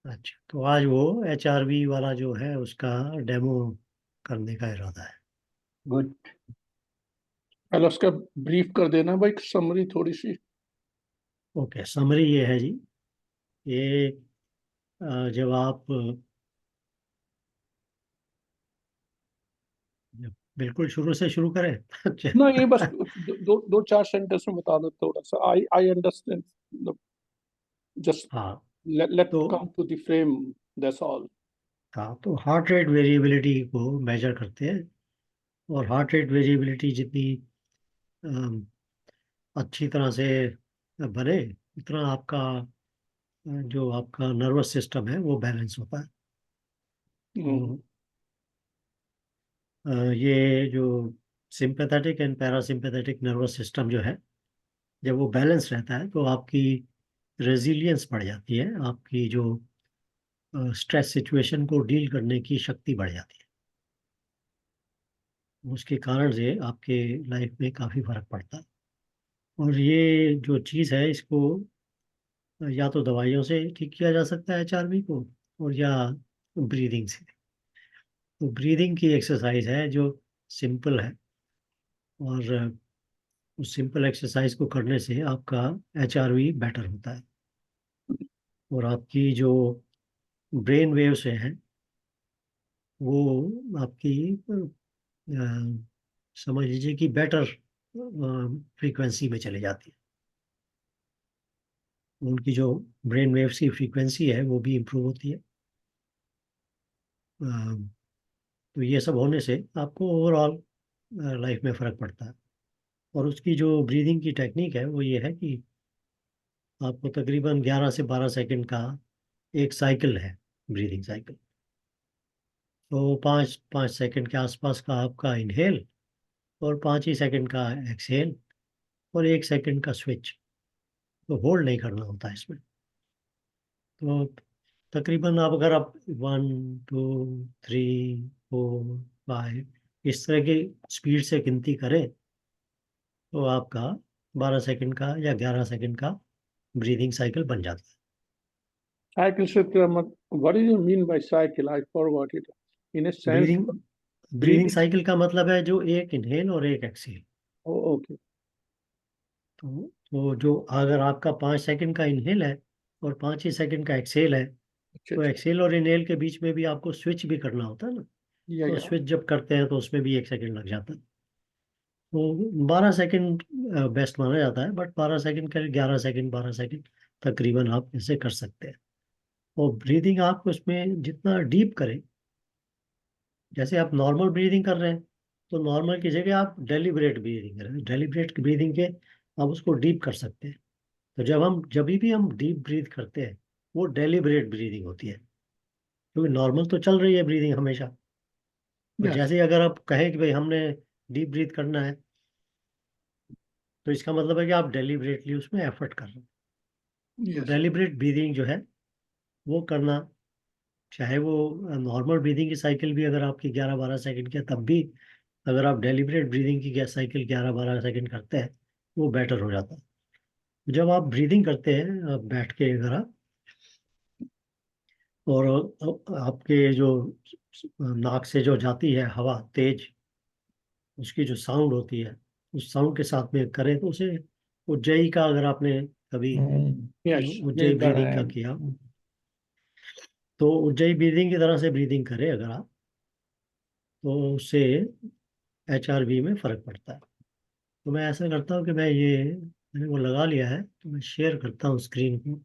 अच्छा, तो आज वो HRV वाला जो है उसका डेमो करने का इरादा है। गुड। पहले उसका ब्रीफ कर देना भाई, समरी थोड़ी सी। ओके, समरी ये है जी। ये जब आप बिल्कुल शुरू से शुरू करें। अच्छा। ना ये बस दो चार सेंटेंस में बता दो थोड़ा सा। आई आई अंडरस्टैंड, जस्ट हाँ, लेट तो come to the frame, that's all. हाँ, तो हार्ट रेट वेरिएबिलिटी को मेजर करते हैं। और हार्ट रेट वेरिएबिलिटी जितनी अम, अच्छी तरह से बने, उतना आपका जो आपका नर्वस सिस्टम है वो बैलेंस होता है। तो ये जो sympathetic and parasympathetic nervous system जो है, जब वो बैलेंस रहता है तो आपकी रेजिलियंस बढ़ जाती है। आपकी जो स्ट्रेस सिचुएशन को डील करने की शक्ति बढ़ जाती है। उसके कारण से आपके लाइफ में काफ़ी फर्क पड़ता है। और ये जो चीज़ है, इसको या तो दवाइयों से ठीक किया जा सकता है HRV को, और या ब्रीदिंग से। तो ब्रीदिंग की एक्सरसाइज है जो सिंपल है, और उस सिंपल एक्सरसाइज को करने से आपका HRV बेटर होता है। और आपकी जो ब्रेन वेव्स हैं वो आपकी समझ लीजिए कि बेटर फ्रीक्वेंसी में चले जाती है। उनकी जो ब्रेन वेव्स की फ्रीक्वेंसी है वो भी इम्प्रूव होती है। अ, तो ये सब होने से आपको ओवरऑल लाइफ में फ़र्क पड़ता है। और उसकी जो ब्रीदिंग की टेक्निक है वो ये है कि आपको तकरीबन 11 से 12 सेकंड का एक साइकिल है, ब्रीदिंग साइकिल। तो 5 5 सेकंड के आसपास का आपका इनहेल, और 5 ही सेकंड का एक्सहेल, और 1 सेकंड का स्विच। तो होल्ड नहीं करना होता है इसमें। तो तकरीबन आप अगर आप 1 2 3 4 5 इस तरह की स्पीड से गिनती करें, तो आपका 12 सेकंड का या 11 सेकंड का ब्रीदिंग साइकिल बन जाता साइकिल से तो मत, what do you mean by cycle? I forgot it. In a है। Sense, breathing breathing. साइकिल का मतलब है जो एक इनहेल और एक एक्सहेल। ओके। तो जो अगर आपका 5 सेकंड का इनहेल है और 5 ही सेकंड का एक्सहेल है, अच्छा तो अच्छा। एक्सहेल और इनहेल के बीच में भी आपको स्विच भी करना होता है ना। तो या स्विच जब करते हैं तो उसमें भी 1 सेकंड लग जाता है। तो 12 सेकंड बेस्ट माना जाता है, बट 12 सेकंड के 11 सेकंड 12 सेकंड तकरीबन आप ऐसे कर सकते हैं। और ब्रीदिंग आप उसमें जितना डीप करें, जैसे आप नॉर्मल ब्रीदिंग कर रहे हैं, तो नॉर्मल की जगह आप डेलिब्रेट ब्रीदिंग करें। डेलिब्रेट ब्रीदिंग के आप उसको डीप कर सकते हैं। तो जब भी हम डीप ब्रीथ करते हैं, वो डेलिब्रेट ब्रीदिंग होती है। क्योंकि नॉर्मल तो चल रही है ब्रीदिंग हमेशा। और यस जैसे ही अगर आप कहें कि भाई हमने डीप ब्रीथ करना है, तो इसका मतलब है कि आप डेलिबरेटली उसमें एफर्ट कर रहे हैं। तो यस। डेलिबरेट ब्रीदिंग जो है वो करना, चाहे वो नॉर्मल ब्रीदिंग की साइकिल भी अगर आपकी 11 12 सेकंड की है, तब भी अगर आप डेलिबरेट ब्रीदिंग की साइकिल 11 12 सेकंड करते हैं, वो बेटर हो जाता है। जब आप ब्रीदिंग करते हैं, आप बैठ के अगर आप, और आपके जो नाक से जो जाती है हवा तेज, उसकी जो साउंड होती है, उस साउंड के साथ में करें, तो उसे उज्जई का, अगर आपने कभी यस, उज्जई मेरी तरह ब्रीदिंग है। का किया, तो उज्जई ब्रीदिंग की तरह से ब्रीदिंग करें अगर आप, तो उससे HRV में फर्क पड़ता है। तो मैं ऐसा करता हूँ कि मैंने वो लगा लिया है, तो मैं शेयर करता हूँ स्क्रीन को।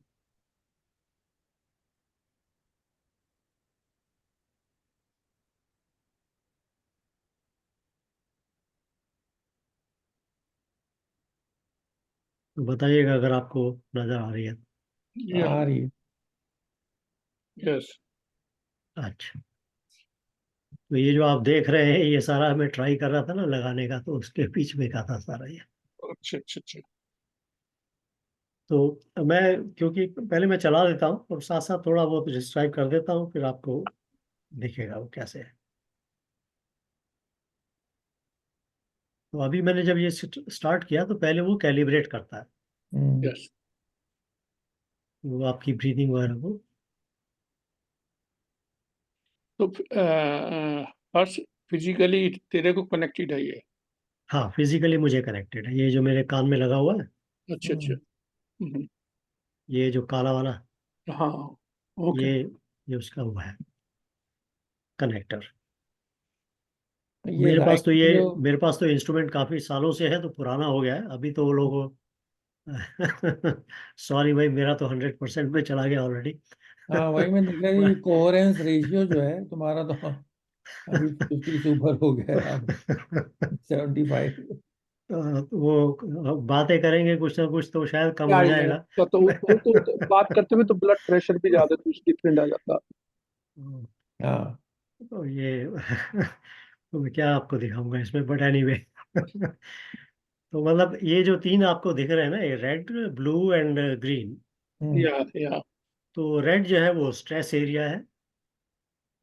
तो बताइएगा अगर आपको नज़र आ रही है। आ रही है। यस। अच्छा, तो ये जो आप देख रहे हैं, ये सारा मैं ट्राई कर रहा था ना लगाने का, तो उसके बीच में का था सारा ये। अच्छा अच्छा अच्छा। तो मैं, क्योंकि पहले मैं चला देता हूँ और साथ साथ थोड़ा बहुत डिस्क्राइब कर देता हूँ, फिर आपको दिखेगा वो कैसे है। तो अभी मैंने जब ये स्टार्ट किया, तो पहले वो कैलिब्रेट करता है, यस। वो आपकी ब्रीदिंग वगैरह को। तो हर्ष, फिजिकली तेरे को कनेक्टेड है ये? हाँ, फिजिकली मुझे कनेक्टेड है, ये जो मेरे कान में लगा हुआ है, अच्छा अच्छा। हम्म, ये जो काला वाला, हाँ। ओके। ये उसका हुआ है कनेक्टर। ये लाइट जो मेरे पास तो इंस्ट्रूमेंट काफी सालों से है, तो पुराना हो गया है अभी तो वो लोगों। सॉरी भाई, मेरा तो 100% में चला गया ऑलरेडी। हाँ वही मैं देख रहा थी, कोहेरेंस रेशियो जो है तुम्हारा तो अभी 50 से ऊपर हो गया है अब, 75। वो बातें करेंगे कुछ ना कुछ तो शायद कम या हो या जाएगा। तो बात करते हुए तो ब्लड प्रेशर भी ज्यादा डिफरेंट आ जाता। हाँ। तो ये तो मैं क्या आपको दिखाऊंगा इसमें, बट एनीवे। तो मतलब ये जो तीन आपको दिख रहे हैं ना, ये रेड, ब्लू एंड ग्रीन। हम्म, या। तो रेड जो है वो स्ट्रेस एरिया है,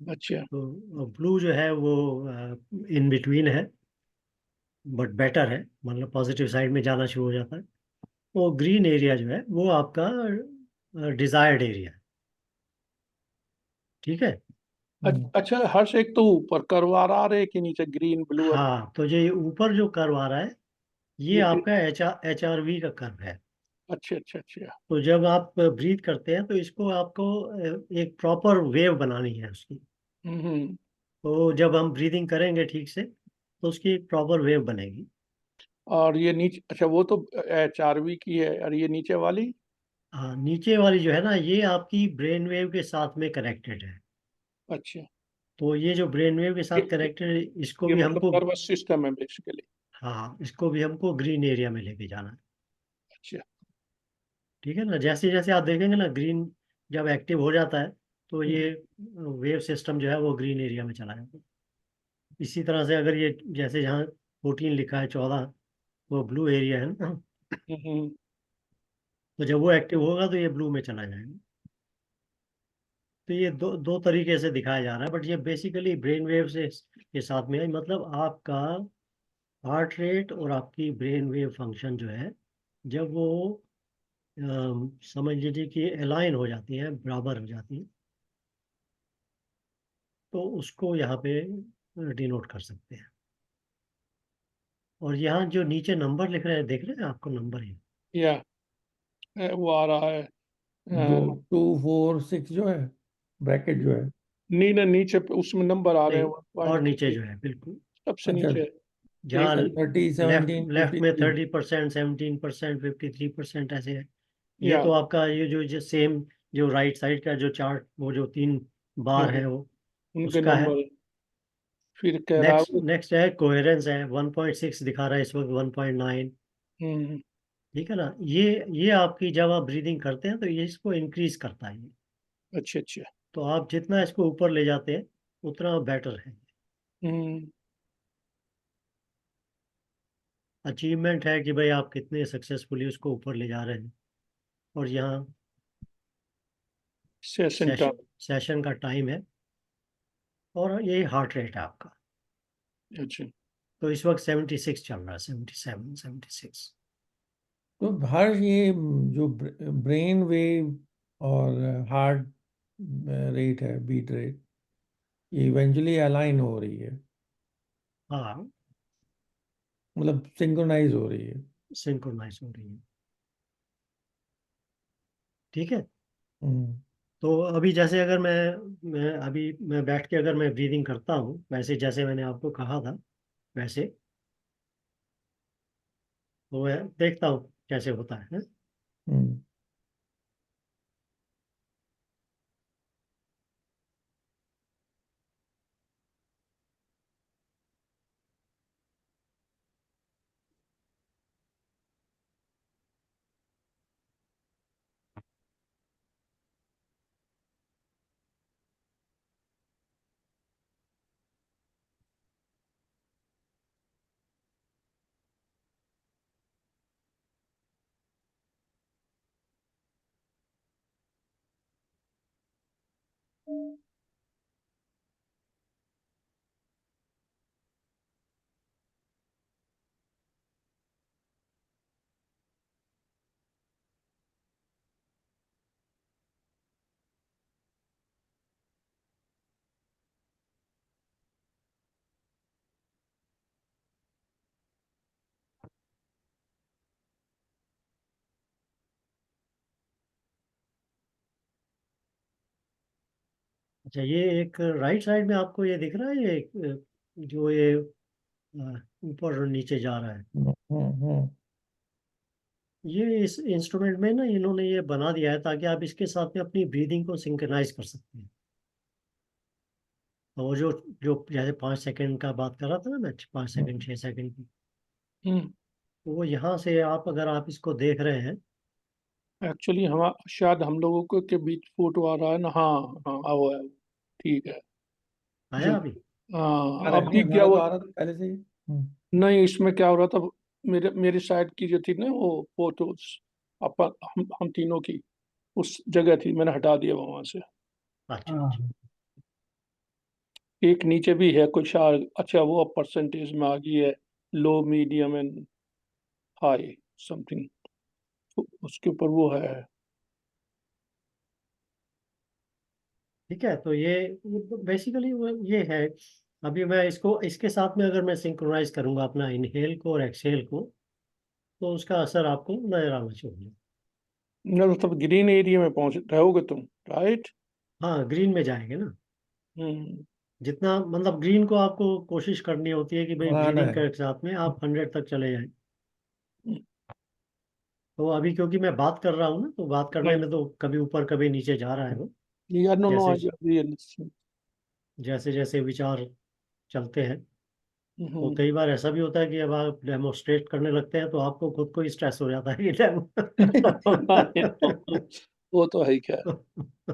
अच्छा तो ब्लू जो है वो इन बिटवीन है, बट बेटर है, मतलब पॉजिटिव साइड में जाना शुरू हो जाता है। वो ग्रीन एरिया जो है वो आपका डिजायर्ड एरिया है। ठीक है। हम्म, अच्छा हर्ष, एक तो ऊपर कर्व आ रहा है कि नीचे ग्रीन ब्लू और हाँ, तो ये ऊपर जो कर्व आ रहा है, ये ये आपका एच आर वी का कर्व है। अच्छा अच्छा अच्छा। तो जब आप ब्रीथ करते हैं तो इसको आपको एक प्रॉपर वेव बनानी है उसकी। हम्म। तो जब हम ब्रीदिंग करेंगे ठीक से, तो उसकी एक प्रॉपर वेव बनेगी। और ये नीचे, अच्छा वो तो HRV की है, और ये नीचे वाली? हाँ, नीचे वाली जो है ना, ये आपकी ब्रेन वेव के साथ में कनेक्टेड है। अच्छा। तो ये जो ब्रेन वेव के ये साथ कनेक्टेड है, इसको ये भी मतलब हमको, नर्वस सिस्टम है बेसिकली? हाँ, इसको भी हमको ग्रीन एरिया में लेके जाना है। अच्छा। ठीक है ना, जैसे जैसे आप देखेंगे ना, ग्रीन जब एक्टिव हो जाता है, तो हम्म, ये वेव सिस्टम जो है वो ग्रीन एरिया में चला जाता है। इसी तरह से अगर ये जैसे जहाँ 14 लिखा है, 14, वो ब्लू एरिया है ना, हम्म। तो जब वो एक्टिव होगा तो ये ब्लू में चला जाएगा। तो ये दो दो तरीके से दिखाया जा रहा है, बट ये बेसिकली ब्रेन वेव से के साथ में है, मतलब आपका हार्ट रेट और आपकी ब्रेन वेव फंक्शन जो है, जब वो समझ लीजिए कि अलाइन हो जाती है, बराबर हो जाती है, तो उसको यहाँ पे डिनोट कर सकते हैं। और यहाँ जो नीचे नंबर लिख रहे हैं, देख रहे हैं आपको नंबर है। या वो आ रहा है दो, अ, 2 4 6 जो है, ब्रैकेट जो है। नहीं ना, नीचे पे उसमें नंबर आ रहे हैं नहीं, और नीचे 1.3। जो है बिल्कुल, सबसे अच्छा, नीचे जहाँ एक। 30 लेफ्ट 17 लेफ्ट में 53। 30%, 17%, 53% ऐसे है। ये या तो आपका ये जो सेम, जो राइट साइड का जो चार्ट, वो जो तीन बार हम्म, है वो उनके उसका है। नंबर फिर कह रहा है नेक्स्ट वो। नेक्स्ट है कोहेरेंस, है 1.6 दिखा रहा है इस वक्त, 1.9। हम्म। ठीक है ना, ये आपकी जब आप ब्रीदिंग करते हैं तो ये इसको इंक्रीज करता है ये। अच्छा अच्छा। तो आप जितना इसको ऊपर ले जाते हैं उतना बेटर है। हम्म। अचीवमेंट है कि भाई आप कितने सक्सेसफुली उसको ऊपर ले जा रहे हैं। और यहाँ सेशन सेशन टाइम। सेशन का टाइम है, और ये हार्ट रेट है आपका। अच्छा। तो इस वक्त 76 चल रहा है, 77, 76। तो हर ये जो ब्रेन वेव और हार्ट रेट है, बीट रेट, ये इवेंचुअली अलाइन हो रही है, हाँ, मतलब सिंक्रोनाइज हो रही है। सिंक्रोनाइज हो रही है। ठीक है। हम्म, तो अभी जैसे अगर मैं बैठ के अगर मैं ब्रीदिंग करता हूँ वैसे, जैसे मैंने आपको कहा था वैसे, तो मैं देखता हूँ कैसे होता है। हम्म। अच्छा, ये एक राइट साइड में आपको ये दिख रहा है, ये जो ये ऊपर और नीचे जा रहा है, हम्म। ये इस इंस्ट्रूमेंट में ना इन्होंने ये बना दिया है ताकि आप इसके साथ में अपनी ब्रीदिंग को सिंक्रनाइज कर सकते हैं। तो वो जो जो जैसे 5 सेकंड का बात कर रहा था ना मैं, 5 सेकंड 6 सेकंड की, हम्म। तो वो यहाँ से आप अगर आप इसको देख रहे हैं, एक्चुअली हम शायद हम लोगों को के बीच फोटो आ रहा है ना, हाँ। हाँ वो है, ठीक है। आया जो अभी? हाँ करेक्ट अभी है, क्या मेरा तो हुआ, आ रहा था पहले से ही। नहीं इसमें क्या हो रहा था, मेरे मेरी साइड की जो थी ना वो फोटोज, अपन हम तीनों की उस जगह थी, मैंने हटा दिया वहां से। अच्छा अच्छा। हाँ। एक नीचे भी है कुछ अच्छा वो परसेंटेज में आ गई है, लो मीडियम एंड हाई समथिंग, उसके ऊपर वो है। ठीक है, तो ये बेसिकली ये है। अभी मैं इसको इसके साथ में अगर मैं सिंक्रोनाइज करूंगा अपना इनहेल को और एक्सहेल को, तो उसका असर आपको नजर आना चाहिए। मतलब ग्रीन एरिया में पहुंच रहोगे तुम, राइट? हाँ, ग्रीन में जाएंगे ना। हम्म। जितना मतलब ग्रीन को आपको कोशिश करनी होती है कि भाई बढ़ाना ब्रीदिंग है। के साथ में आप 100 तक चले जाएं। तो अभी क्योंकि मैं बात कर रहा हूँ ना, तो बात करने में तो कभी ऊपर कभी नीचे जा रहा है वो। यार नो नो जैसे आई जैसे जैसे विचार चलते हैं, तो हम्म। कई बार ऐसा भी होता है कि अब आप डेमोस्ट्रेट करने लगते हैं तो आपको खुद को ही स्ट्रेस हो जाता है कि डेमो। वो तो है क्या,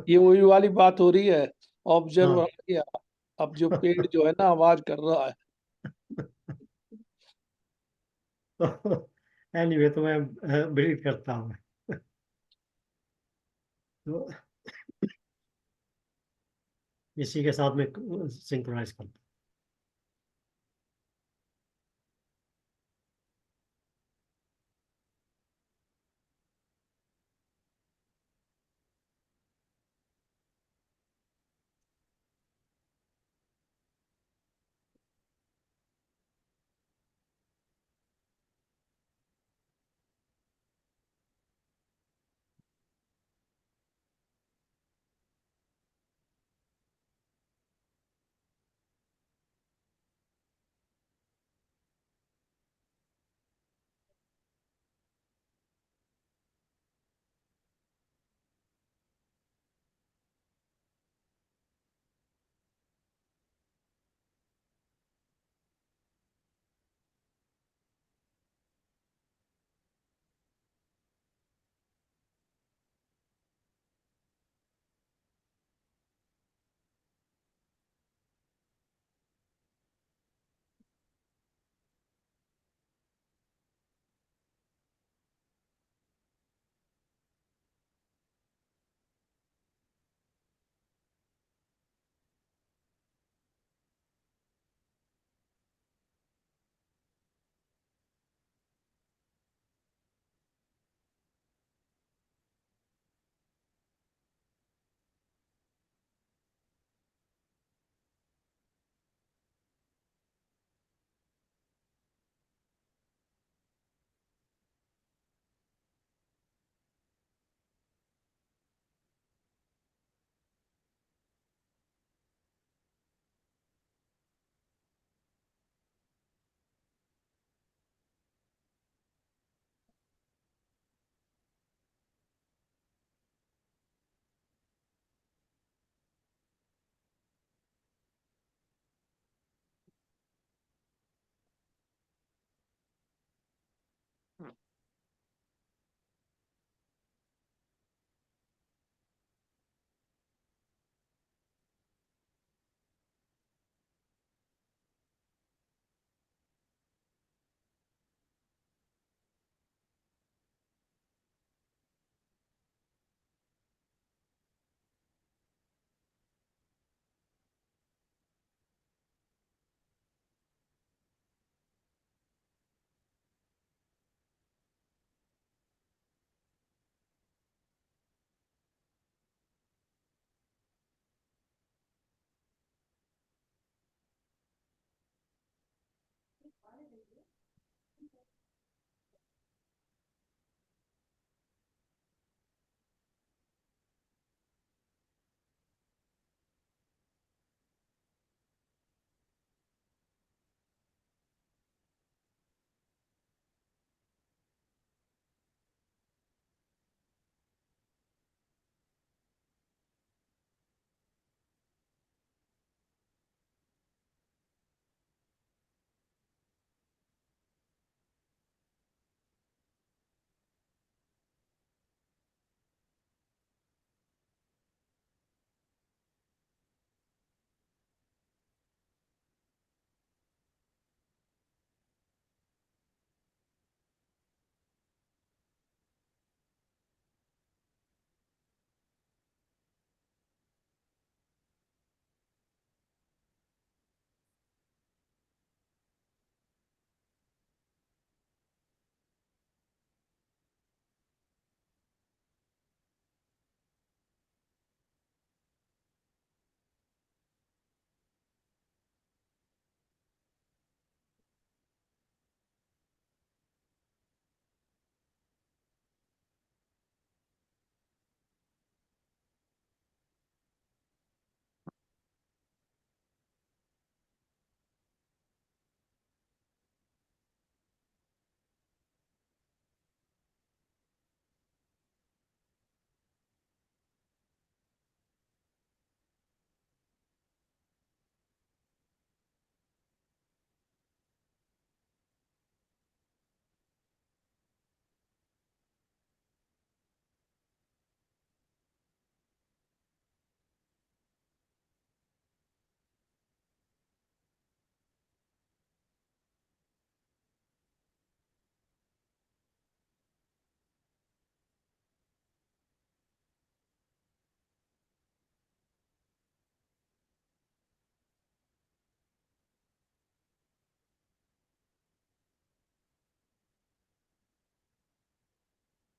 ये वही वाली बात हो रही है, ऑब्जर्वर आ हाँ। गया, अब जो पेड़ जो है ना आवाज कर रहा है। एनीवे, तो मैं ब्रीथ करता हूँ। तो इसी के साथ में सिंक्रोनाइज करता हूँ।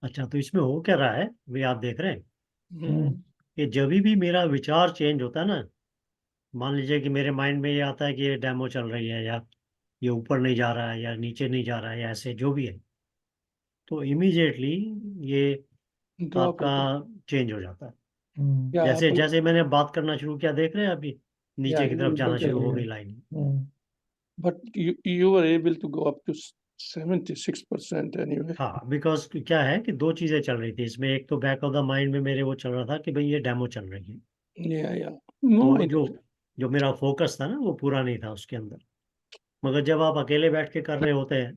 अच्छा, तो इसमें हो क्या रहा है वे आप देख रहे हैं हम्म, कि जब भी मेरा विचार चेंज होता है ना, मान लीजिए कि मेरे माइंड में ये आता है कि ये डेमो चल रही है, या ये ऊपर नहीं जा रहा है, या नीचे नहीं जा रहा है, या ऐसे जो भी है, तो इमीडिएटली ये ड्रॉप आपका होता चेंज हो जाता है। हम्म, या जैसे अपने जैसे मैंने बात करना शुरू किया, देख रहे हैं अभी या नीचे की तरफ जाना चल शुरू रही हो है। गई line. but you were able to go up to 76% anyway. हाँ, बिकॉज क्या है कि दो चीजें चल रही थी इसमें। एक तो बैक ऑफ द माइंड में मेरे वो चल रहा था कि भाई ये डेमो चल रही है, Yeah. No, तो I जो know. जो मेरा फोकस था ना वो पूरा नहीं था उसके अंदर। मगर जब आप अकेले बैठ के कर रहे होते हैं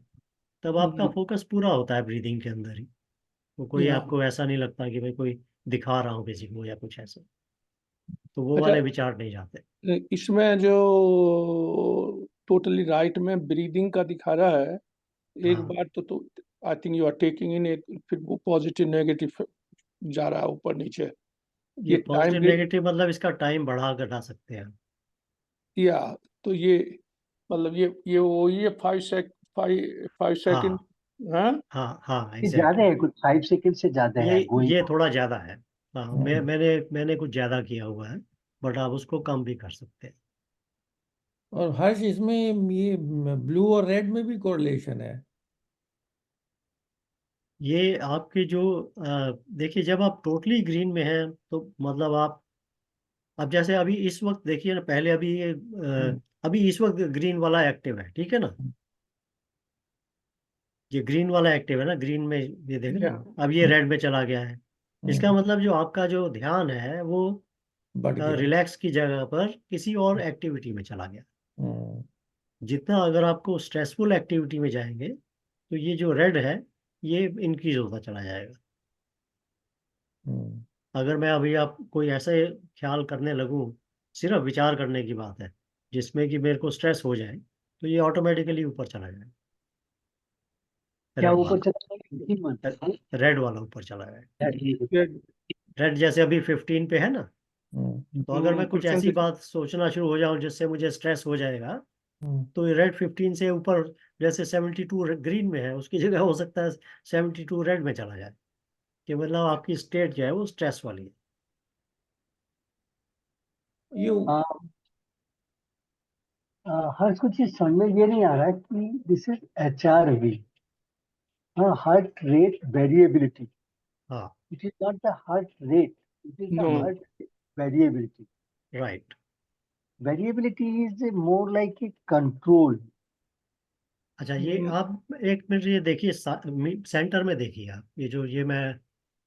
तब आपका फोकस पूरा होता है ब्रीदिंग के अंदर ही। तो कोई Yeah. आपको ऐसा नहीं लगता कि भाई कोई दिखा रहा हूँ किसी को या कुछ ऐसा, तो वो अच्छा, वाले विचार नहीं जाते। इसमें जो टोटली राइट में ब्रीदिंग का दिखा रहा है, एक हाँ, बार तो I think you are taking in एक, फिर वो पॉजिटिव नेगेटिव जा रहा है ऊपर नीचे। ये ये टाइम पॉजिटिव नेगेटिव मतलब इसका टाइम बढ़ा घटा सकते हैं। या तो ये मतलब ये वो ये 5 सेकंड। हाँ हाँ, हाँ हाँ, ये ज्यादा एग्जैक्टली। है, कुछ 5 सेकंड से ज्यादा है गोइंग। ये थोड़ा ज्यादा है। हाँ, हम्म। मैंने कुछ ज्यादा किया हुआ है, बट आप उसको कम भी कर सकते हैं। और हर्ष इसमें ये ब्लू और रेड में भी कोरिलेशन है। ये आपकी जो देखिए, जब आप टोटली ग्रीन में हैं तो मतलब आप, अब जैसे अभी इस वक्त देखिए ना, पहले अभी ये हम्म, अभी इस वक्त ग्रीन वाला एक्टिव है, ठीक है ना। ये ग्रीन वाला एक्टिव है ना, ग्रीन में ये देख रहे या हैं, अब ये रेड में चला गया है। इसका हम्म, मतलब जो आपका जो ध्यान है वो बढ़ गया। रिलैक्स की जगह पर किसी और एक्टिविटी में चला गया। हम्म, जितना अगर आपको स्ट्रेसफुल एक्टिविटी में जाएंगे तो ये जो रेड है ये इंक्रीज होता चला जाएगा। हम्म, अगर मैं अभी आप कोई ऐसे ख्याल करने लगूं, सिर्फ विचार करने की बात है, जिसमें कि मेरे को स्ट्रेस हो जाए, तो ये ऑटोमेटिकली ऊपर चला जाए, क्या रेड ऊपर वाला। चला गया? रेड वाला ऊपर चला जाए। या रेड जैसे अभी 15 पे है ना, हम्म, तो अगर मैं कुछ ऐसी परसेंटेज। बात सोचना शुरू हो जाऊं जिससे मुझे स्ट्रेस हो जाएगा, हम्म, तो ये रेड 15 से ऊपर, जैसे 72 ग्रीन में है उसकी जगह हो सकता है 72 रेड में चला जाए, कि मतलब आपकी स्टेट जो है वो स्ट्रेस वाली है। ये हर कुछ चीज समझ में ये नहीं आ रहा है कि this is HRV, heart rate variability. हाँ, it is not the heart rate, it is the no, heart variability. Right. Variability is more like a control. अच्छा, ये आप एक मिनट ये देखिए, सेंटर में देखिए आप, ये जो ये मैं,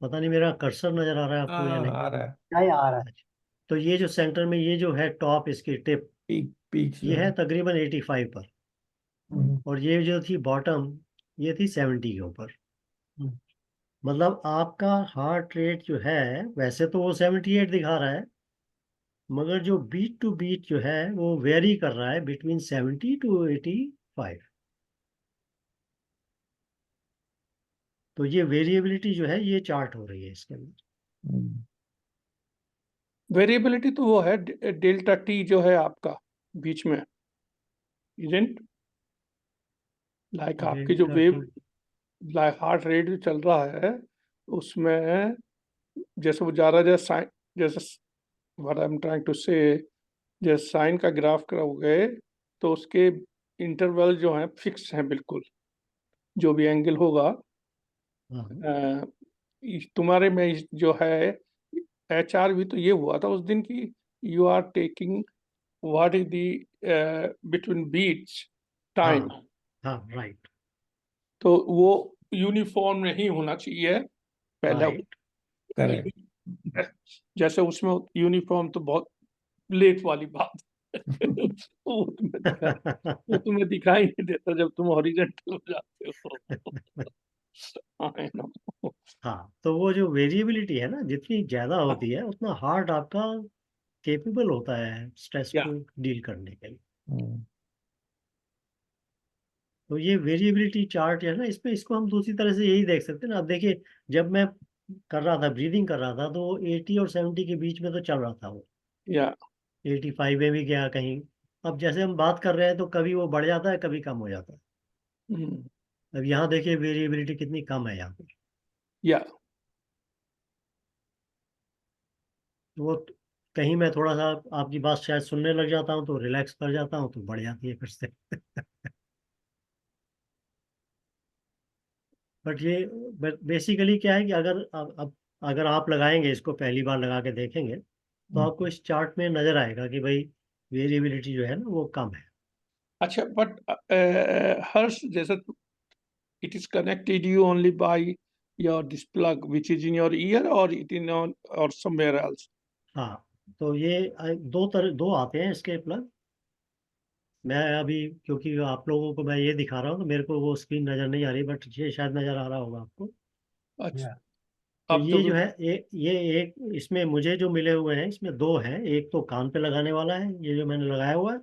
पता नहीं मेरा कर्सर नजर आ रहा है आपको या नहीं। आ रहा है। क्या आ रहा है? अच्छा, तो ये जो सेंटर में ये जो है टॉप इसकी टिप, पीक ये है तकरीबन 85 पर, और ये जो थी बॉटम, ये थी 70 के ऊपर। हम्म, मतलब आपका हार्ट रेट जो है, वैसे तो वो 78 दिखा रहा है, मगर जो बीट टू बीट जो है वो वेरी कर रहा है बिटवीन 70 to 85। तो ये वेरिएबिलिटी जो है ये चार्ट हो रही है इसके अंदर। वेरिएबिलिटी तो वो है डेल्टा टी जो है आपका बीच में, इजेंट लाइक आपकी जो delta wave, T. Like heart rate जो चल रहा है उसमें, जैसे वो जा रहा है, जैसे साइन, जैसे what I am trying to say, जैसे साइन का ग्राफ करोगे तो उसके इंटरवल जो हैं फिक्स हैं बिल्कुल, जो भी एंगल होगा। हाँ तुम्हारे में जो है HR भी तो ये हुआ था उस दिन की, you are taking what is the between beats time, हाँ हाँ, राइट तो वो यूनिफॉर्म नहीं होना चाहिए पहला। राइट। जैसे उसमें यूनिफॉर्म तो बहुत लेट वाली बात है। वो तुम्हें दिखाई नहीं देता जब तुम हॉरिजॉन्टल हो जाते हो। I know. हाँ, तो वो जो वेरिएबिलिटी है ना, जितनी ज्यादा होती है उतना हार्ट आपका केपेबल होता है स्ट्रेस या को डील करने के लिए। तो ये वेरिएबिलिटी चार्ट है ना, इसमें इसको हम दूसरी तरह से यही देख सकते हैं ना। अब देखिए, जब मैं कर रहा था, ब्रीदिंग कर रहा था, तो 80 और 70 के बीच में तो चल रहा था वो, या 85 में भी गया कहीं। अब जैसे हम बात कर रहे हैं तो कभी वो बढ़ जाता है, कभी कम हो जाता है। अब यहाँ देखिए वेरिएबिलिटी कितनी कम है यहाँ पे। या वो कहीं मैं थोड़ा सा आपकी बात शायद सुनने लग जाता हूँ तो रिलैक्स कर जाता हूँ तो बढ़ जाती है फिर से। बट ये बेसिकली क्या है कि अगर अब अगर आप लगाएंगे इसको पहली बार लगा के देखेंगे तो आपको इस चार्ट में नजर आएगा कि भाई वेरिएबिलिटी जो है ना वो कम है। अच्छा, बट हर्ष, जैसे it is connected you only by your this plug which is in your ear or it in on or somewhere else? हाँ, तो ये दो आते हैं इसके प्लग। मैं अभी क्योंकि आप लोगों को मैं ये दिखा रहा हूँ तो मेरे को वो स्क्रीन नज़र नहीं आ रही, बट ये शायद नज़र आ रहा होगा आपको। अच्छा, Yeah. तो अब तो ये जो है ये एक इसमें मुझे जो मिले हुए हैं इसमें दो हैं। एक तो कान पे लगाने वाला है ये जो मैंने लगाया हुआ है,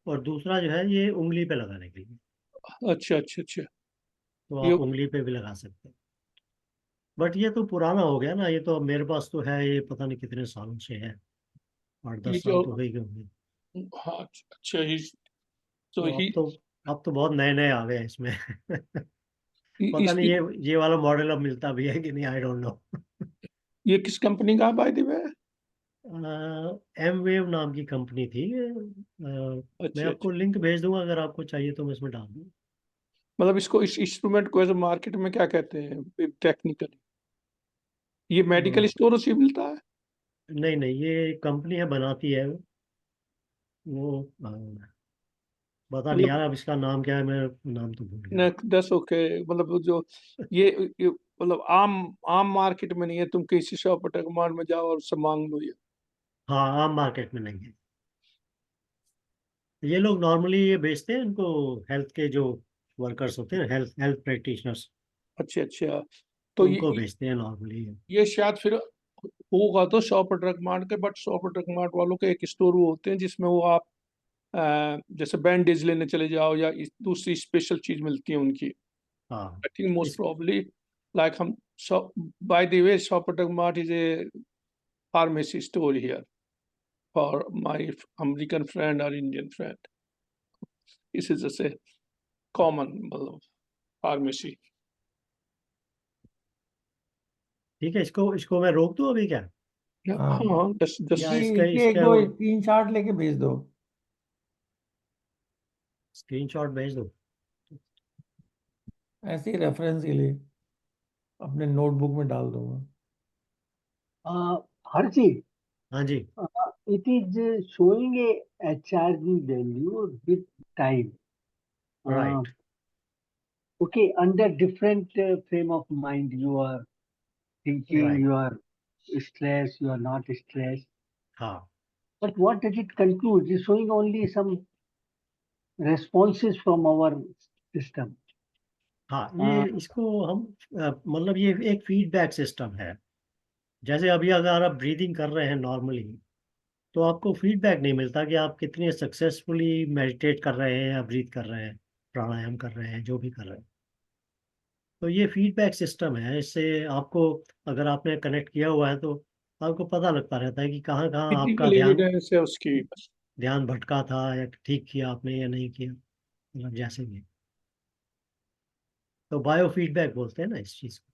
और दूसरा जो है ये उंगली पे लगाने के लिए। अच्छा अच्छा अच्छा, तो ये आप उंगली पे भी लगा सकते हैं। बट ये तो पुराना हो गया ना, ये तो मेरे पास तो है, ये पता नहीं कितने सालों से है, आठ ये दस साल जो तो हो ही गए होंगे। हाँ अच्छा, ही तो तो ही अब तो बहुत नए नए आ गए हैं इसमें। पता नहीं इसकी ये वाला मॉडल अब मिलता भी है कि नहीं, आई डोंट नो। ये किस कंपनी का by the way? M wave नाम की कंपनी थी। मैं अच्छा आपको अच्छा, लिंक भेज दूंगा, अगर आपको चाहिए तो मैं इसमें डाल दूँ। मतलब इसको इस इंस्ट्रूमेंट को ऐसे मार्केट में क्या कहते हैं टेक्निकली? ये मेडिकल स्टोर से मिलता है? नहीं नहीं, ये कंपनी है बनाती है वो। पता नहीं यार मतलब अब इसका नाम क्या है, मैं नाम तो भूल गया। न दस ओके, मतलब जो ये मतलब आम मार्केट में नहीं है, तुम किसी शॉप पर टेकमार्ट में जाओ और उससे मांग लो ये? हाँ, आम मार्केट में नहीं है। ये लोग नॉर्मली ये बेचते हैं इनको, हेल्थ के जो वर्कर्स होते हैं, हेल्थ हेल्थ प्रैक्टिशनर्स, अच्छा अच्छा, तो उनको बेचते हैं नॉर्मली। ये शायद फिर होगा तो शॉप ट्रक मार्ट के, बट शॉप ट्रक मार्ट वालों के एक स्टोर वो होते हैं जिसमें वो आप जैसे बैंडेज लेने चले जाओ या दूसरी स्पेशल चीज मिलती है उनकी। हाँ, आई थिंक मोस्ट इस प्रॉब्ली लाइक हम bye the way shop truck mart is a pharmacy store here for my American friend और इंडियन फ्रेंड। दिस इज जैसे कॉमन मतलब फार्मेसी। ठीक है, इसको इसको मैं रोक दूँ अभी क्या, हाँ, हाँ, जस्ट या जस्ट इसका इसके एक इसका दो तीन चार्ट लेके भेज दो। स्क्रीनशॉट भेज दो। ऐसे ही रेफरेंस के लिए अपने नोटबुक में डाल दूंगा। Harji, हाँ जी, it is showing a HRV value with time. Uh, right, okay, under different frame of mind, you are thinking, right, you are stressed, you are not stressed. हाँ But what does it conclude? It's showing only some responses from our system. हाँ, ये Uh, इसको हम मतलब ये एक feedback system है। जैसे अभी अगर आप ब्रीदिंग कर रहे हैं नॉर्मली, तो आपको फीडबैक नहीं मिलता कि आप कितने सक्सेसफुली मेडिटेट कर रहे हैं या ब्रीथ कर रहे हैं, प्राणायाम कर रहे हैं, जो भी कर रहे हैं। तो ये फीडबैक सिस्टम है, इससे आपको अगर आपने कनेक्ट किया हुआ है तो आपको पता लगता रहता है कि कहाँ कहाँ आपका फिजिकल ध्यान एविडेंस है उसकी बस। ध्यान भटका था, या ठीक किया आपने या नहीं किया, मतलब जैसे भी। तो बायो फीडबैक बोलते हैं ना इस चीज़ को।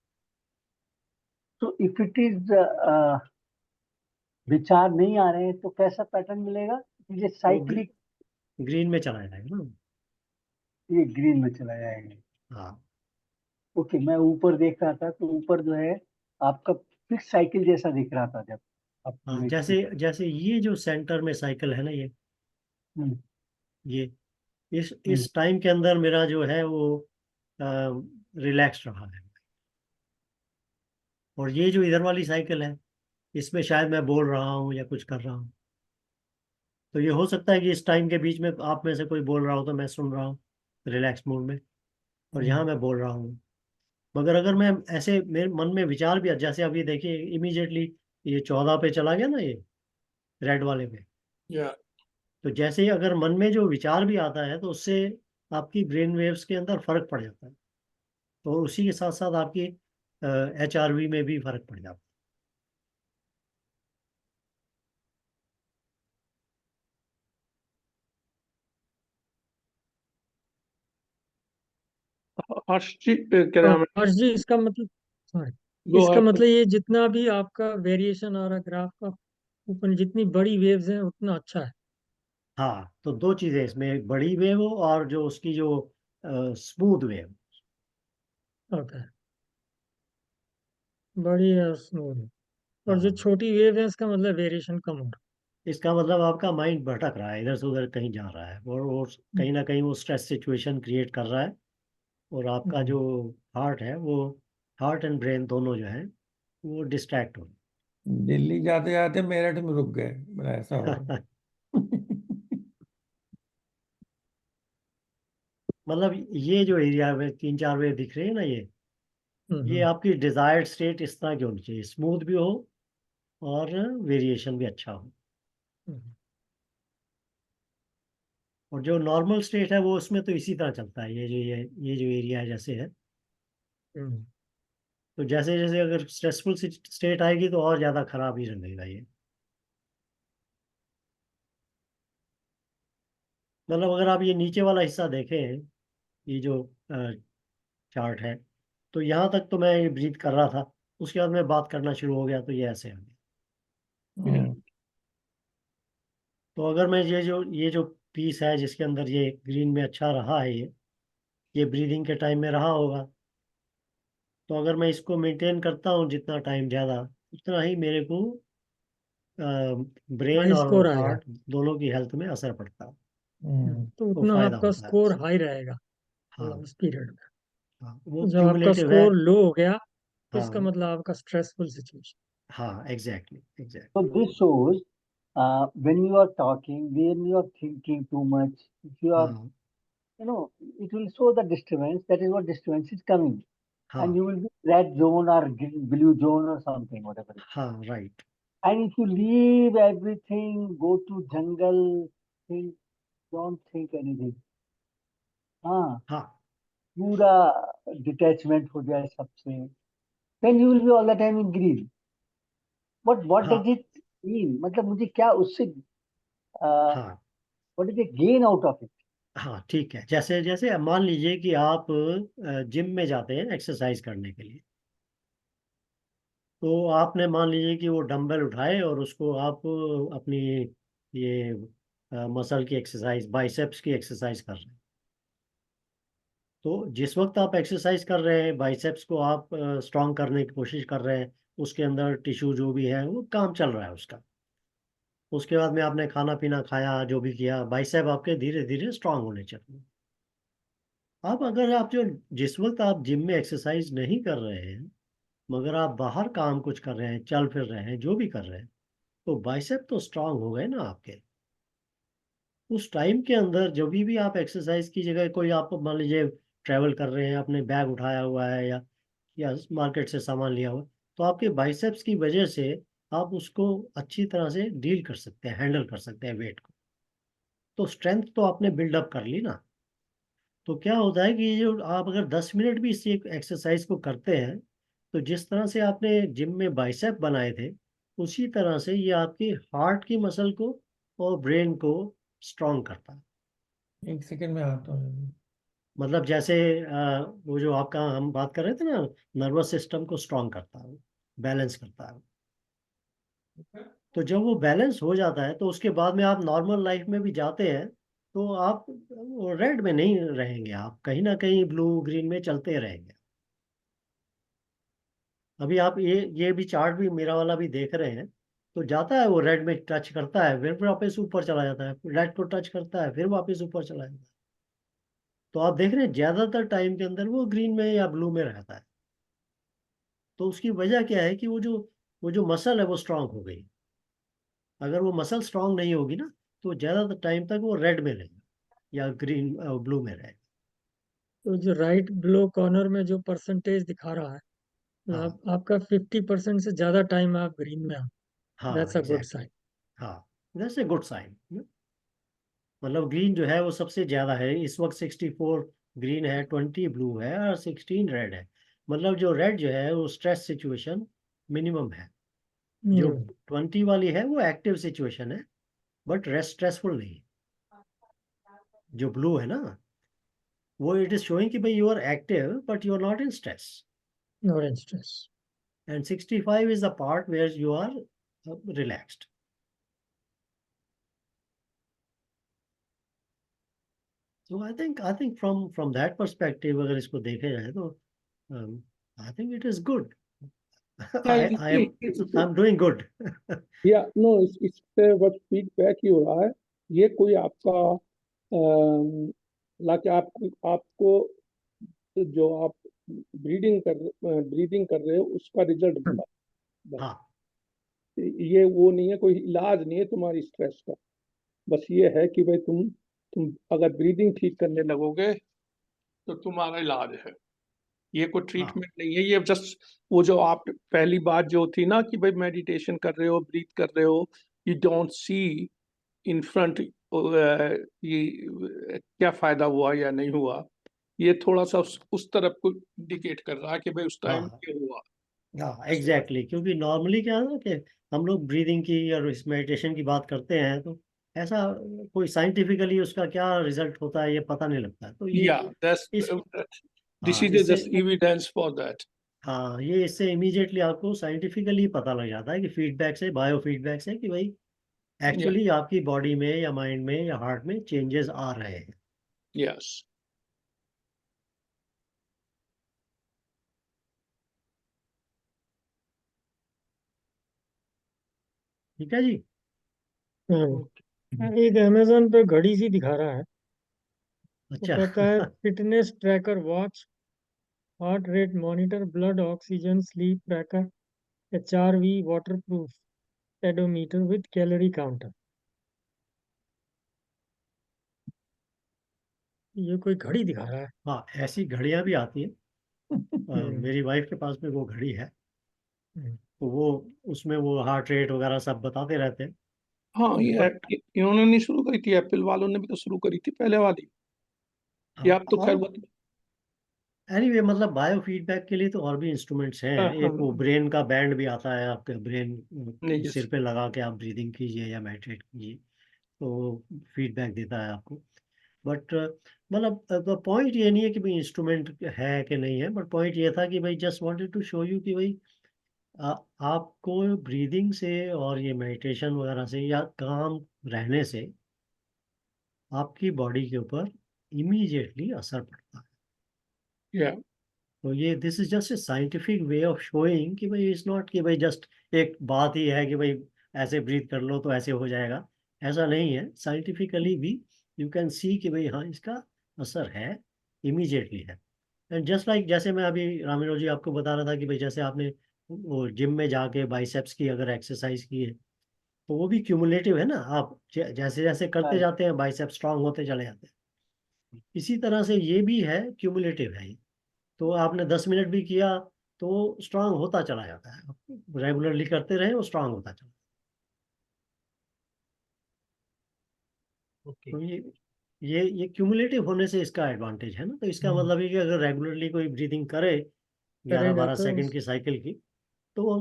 so if it is विचार नहीं आ रहे हैं तो कैसा पैटर्न मिलेगा? ये वो साइक्लिक, ग्रीन में चला जाएगा ना। ये ग्रीन में चला जाएगा। हाँ ओके, मैं ऊपर देख रहा था तो ऊपर जो है आपका फिक्स साइकिल जैसा दिख रहा था जब हाँ, आपने जैसे जैसे ये जो सेंटर में साइकिल है ना, हम्म, ये हम्म, इस टाइम के अंदर मेरा जो है वो रिलैक्स रहा है। और ये जो इधर वाली साइकिल है, इसमें शायद मैं बोल रहा हूँ या कुछ कर रहा हूँ। तो ये हो सकता है कि इस टाइम के बीच में आप में से कोई बोल रहा हो तो मैं सुन रहा हूँ रिलैक्स मूड में, और यहाँ मैं बोल रहा हूँ। मगर अगर मैं ऐसे मेरे मन में विचार भी जैसे अभी देखिए इमीडिएटली ये 14 पे चला गया ना, ये रेड वाले पे। या तो जैसे ही अगर मन में जो विचार भी आता है तो उससे आपकी ब्रेन वेव्स के अंदर फर्क पड़ जाता है। तो उसी के साथ साथ आपकी HRV में भी फर्क पड़ जाता हर्ष जी क्या तो नाम है? हर्ष जी, इसका मतलब हाँ, दो इसका हाथ मतलब ये जितना भी आपका वेरिएशन आ रहा है ग्राफ का ऊपर, जितनी बड़ी वेव्स हैं उतना अच्छा है। हाँ, तो दो चीजें इसमें, एक बड़ी वेव और जो उसकी जो स्मूथ वेव। ओके, बड़ी और स्मूथ। और जो हाँ, छोटी वेव है इसका मतलब वेरिएशन कम हो रहा इसका मतलब आपका माइंड भटक रहा है, इधर से उधर कहीं जा रहा है, और है। कहीं ना कहीं वो स्ट्रेस सिचुएशन क्रिएट कर रहा है, और आपका जो हार्ट है वो, हार्ट एंड ब्रेन दोनों जो है वो डिस्ट्रैक्ट हो दिल्ली जाते जाते मेरठ में रुक गए, बोला ऐसा हो रहे। रहा। मतलब ये जो एरिया में 3-4 वेव दिख रहे हैं ना, ये आपकी डिजायर्ड स्टेट इस तरह की होनी चाहिए, स्मूथ भी हो और वेरिएशन भी अच्छा हो। और जो नॉर्मल स्टेट है वो उसमें तो इसी तरह चलता है, ये जो एरिया है जैसे है। तो जैसे जैसे अगर स्ट्रेसफुल स्टेट आएगी तो और ज़्यादा खराब ही रहेगा ये। मतलब अगर आप ये नीचे वाला हिस्सा देखें, ये जो चार्ट है, तो यहाँ तक तो मैं ये ब्रीथ कर रहा था, उसके बाद मैं बात करना शुरू हो गया तो ये ऐसे हो गया। तो अगर मैं ये जो पीस है जिसके अंदर ये ग्रीन में अच्छा रहा है, ये ब्रीदिंग के टाइम में रहा होगा, तो अगर मैं इसको मेंटेन करता हूँ जितना टाइम ज़्यादा, उतना ही मेरे को ब्रेन हाई और स्कोर आएगा। हार्ट दोनों की हेल्थ में असर पड़ता है, तो तो उतना फायदा आपका होता है स्कोर उससे। हाई रहेगा हाँ, मतलब उस पीरियड में। हाँ, वो जब आपका क्यूमुलेटिव है। स्कोर लो हो गया तो इसका हाँ, मतलब आपका स्ट्रेसफुल सिचुएशन। हाँ, exactly exactly. So this shows when you are talking, when you are thinking too much, if you are, हाँ, it will show the disturbance. That is what disturbance is coming, and हाँ, you will be red zone or blue zone or something, whatever. हाँ, right. And if you leave everything, go to jungle, think, don't think anything. हाँ, हाँ, पूरा detachment हो जाए सबसे, then you will be all the time in green. But what does हाँ, it mean? मतलब मुझे क्या उससे uh, हाँ, what is the gain out of it? हाँ, ठीक है। जैसे जैसे अब मान लीजिए कि आप जिम में जाते हैं एक्सरसाइज करने के लिए, तो आपने मान लीजिए कि वो डंबल उठाए और उसको आप अपनी ये मसल की एक्सरसाइज, बाइसेप्स की एक्सरसाइज कर रहे हैं। तो जिस वक्त आप एक्सरसाइज कर रहे हैं, बाइसेप्स को आप स्ट्रांग करने की कोशिश कर रहे हैं, उसके अंदर टिश्यू जो भी है वो काम चल रहा है उसका। उसके बाद में आपने खाना पीना खाया, जो भी किया, बाइसेप आपके धीरे धीरे स्ट्रांग होने चाहिए। अब अगर आप जिस वक्त आप जिम में एक्सरसाइज नहीं कर रहे हैं, मगर आप बाहर काम कुछ कर रहे हैं, चल फिर रहे हैं, जो भी कर रहे हैं, तो बाइसेप तो स्ट्रांग हो गए ना आपके। उस टाइम के अंदर जब भी आप एक्सरसाइज की जगह, कोई आप मान लीजिए ट्रैवल कर रहे हैं, आपने बैग उठाया हुआ है या मार्केट से सामान लिया हुआ, तो आपके बाइसेप्स की वजह से आप उसको अच्छी तरह से डील कर सकते हैं, हैंडल कर सकते हैं वेट को। तो स्ट्रेंथ तो आपने बिल्डअप कर ली ना। तो क्या होता है कि ये जो आप अगर 10 मिनट भी इस एक्सरसाइज को करते हैं, तो जिस तरह से आपने जिम में बाइसेप बनाए थे, उसी तरह से ये आपकी हार्ट की मसल को और ब्रेन को स्ट्रांग करता है। एक सेकंड में आता हूँ। मतलब जैसे वो जो आपका हम बात कर रहे थे ना, नर्वस सिस्टम को स्ट्रांग करता है, बैलेंस करता है। तो जब वो बैलेंस हो जाता है तो उसके बाद में आप नॉर्मल लाइफ में भी जाते हैं, तो आप रेड में नहीं रहेंगे, आप कहीं ना कहीं ब्लू ग्रीन में चलते रहेंगे। अभी आप ये भी चार्ट भी मेरा वाला भी देख रहे हैं, तो जाता है वो रेड में टच करता है, फिर वापस ऊपर चला जाता है, रेड को टच करता है, फिर वापस ऊपर चला जाता है। तो आप देख रहे हैं ज्यादातर टाइम के अंदर वो ग्रीन में या ब्लू में रहता है। तो उसकी वजह क्या है कि वो जो मसल है वो स्ट्रांग हो गई। अगर वो मसल स्ट्रांग नहीं होगी ना, तो ज्यादातर टाइम तक वो रेड में रहेगा या ग्रीन ब्लू में रहेगा। तो जो राइट ब्लो कॉर्नर में जो परसेंटेज दिखा रहा है, हाँ, आपका 50% से ज्यादा टाइम आप ग्रीन में हो। हाँ, that's a good exactly. Sign. हाँ, दैट्स ए गुड साइन। मतलब ग्रीन जो है वो सबसे ज्यादा है इस वक्त, 64 ग्रीन है, 20 ब्लू है और 16 रेड है। मतलब जो रेड जो है वो स्ट्रेस सिचुएशन मिनिमम है। जो 20 वाली है वो एक्टिव सिचुएशन है, बट रेस्ट स्ट्रेसफुल नहीं। जो ब्लू है ना, वो इट इज शोइंग कि भाई you are active but you are not in stress. not in stress. and 65 is the part where you are relaxed. So I think from that perspective, अगर इसको देखे जाए तो I think it is good. Yeah, I'm doing good. या no इस पे what feedback ही हो रहा है, ये कोई आपका लाके आपको जो आप ब्रीदिंग कर रहे हो उसका रिजल्ट मिला बस। हाँ ये वो नहीं है, कोई इलाज नहीं है तुम्हारी स्ट्रेस का, बस ये है कि भाई तुम अगर ब्रीदिंग ठीक करने लगोगे तो तुम्हारा इलाज है, ये कोई ट्रीटमेंट नहीं है। ये जस्ट वो जो आप पहली बात जो थी ना कि भाई मेडिटेशन कर रहे हो, ब्रीथ कर रहे हो, you don't see in front ये क्या फायदा हुआ या नहीं हुआ, ये थोड़ा सा उस तरफ को इंडिकेट कर रहा है कि भाई उस टाइम हाँ क्या हुआ। हाँ एग्जैक्टली, क्योंकि नॉर्मली क्या है ना कि हम लोग ब्रीदिंग की और इस मेडिटेशन की बात करते हैं तो ऐसा कोई साइंटिफिकली उसका क्या रिजल्ट होता है ये पता नहीं लगता है। तो ये या दैट्स इस दिस हाँ इज इससे जस्ट एविडेंस फॉर दैट। हाँ ये इससे इमीडिएटली आपको साइंटिफिकली पता लग जाता है कि फीडबैक से, बायो फीडबैक से, कि भाई या एक्चुअली आपकी बॉडी में या माइंड में या हार्ट में चेंजेस आ रहे हैं। यस ठीक है जी। एक अमेजोन पे घड़ी सी दिखा रहा है, वो अच्छा कहता है fitness tracker watch, heart rate monitor, blood oxygen, sleep tracker, HRV, water proof pedometer with calorie counter. ये कोई घड़ी दिखा रहा है। हाँ ऐसी घड़ियां भी आती हैं। मेरी वाइफ के पास में वो घड़ी है, हम्म। तो वो उसमें वो हार्ट रेट वगैरह सब बताते रहते हैं। हाँ, बट इन्होंने नहीं शुरू करी थी, एप्पल वालों ने भी तो शुरू करी थी पहले वाली, ये आप तो खैर और एनीवे मतलब बायो फीडबैक के लिए तो और भी इंस्ट्रूमेंट्स हैं। हाँ, एक वो ब्रेन का बैंड भी आता है, आपके ब्रेन नहीं सिर पे लगा के आप ब्रीदिंग कीजिए या मेडिटेट कीजिए तो फीडबैक देता है आपको। बट मतलब द पॉइंट ये नहीं है कि भाई इंस्ट्रूमेंट है कि नहीं है, बट पॉइंट ये था कि भाई just wanted to show you कि भाई आपको ब्रीदिंग से और ये मेडिटेशन वगैरह से या काम रहने से आपकी बॉडी के ऊपर इमीडिएटली असर पड़ता है। या तो ये this is just a scientific way of showing कि भाई इट्स नॉट कि भाई जस्ट एक बात ही है कि भाई ऐसे ब्रीथ कर लो तो ऐसे हो जाएगा, ऐसा नहीं है। साइंटिफिकली भी यू कैन सी कि भाई हाँ इसका असर है, इमीडिएटली है। एंड जस्ट लाइक जैसे मैं अभी रामिनो जी आपको बता रहा था कि भाई जैसे आपने वो जिम में जाके बाइसेप्स की अगर एक्सरसाइज की है तो वो भी क्यूमुलेटिव है ना, आप जैसे जैसे करते जाते हैं बाइसेप्स स्ट्रांग होते चले जाते हैं। इसी तरह से ये भी है, क्यूमुलेटिव है ये। तो आपने 10 मिनट भी किया तो स्ट्रांग होता चला जाता है, रेगुलरली करते रहे वो स्ट्रांग होता चला। तो ये क्यूमुलेटिव होने से इसका एडवांटेज है ना। तो इसका मतलब है कि अगर रेगुलरली कोई ब्रीदिंग करे ग्यारह करेगा बारह तो सेकंड की साइकिल की, तो वो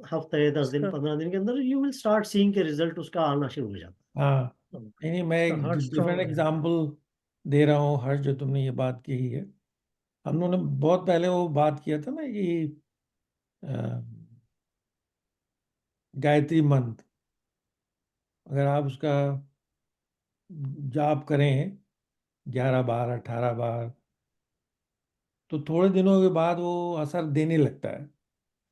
हफ्ते 10 दिन उसका 15 दिन के अंदर यू विल स्टार्ट सीइंग के रिजल्ट उसका आना शुरू हो जाता हाँ तो नहीं मैं उसका एक हार्ट डिफरेंट स्ट्रांग रहेगा। एग्जांपल दे रहा हूँ हर्ष, जो तुमने ये बात कही है। हम लोगों ने बहुत पहले वो बात किया था ना कि अ, गायत्री मंत्र, अगर आप उसका जाप करें 11 बार 18 बार तो थोड़े दिनों के बाद वो असर देने लगता है,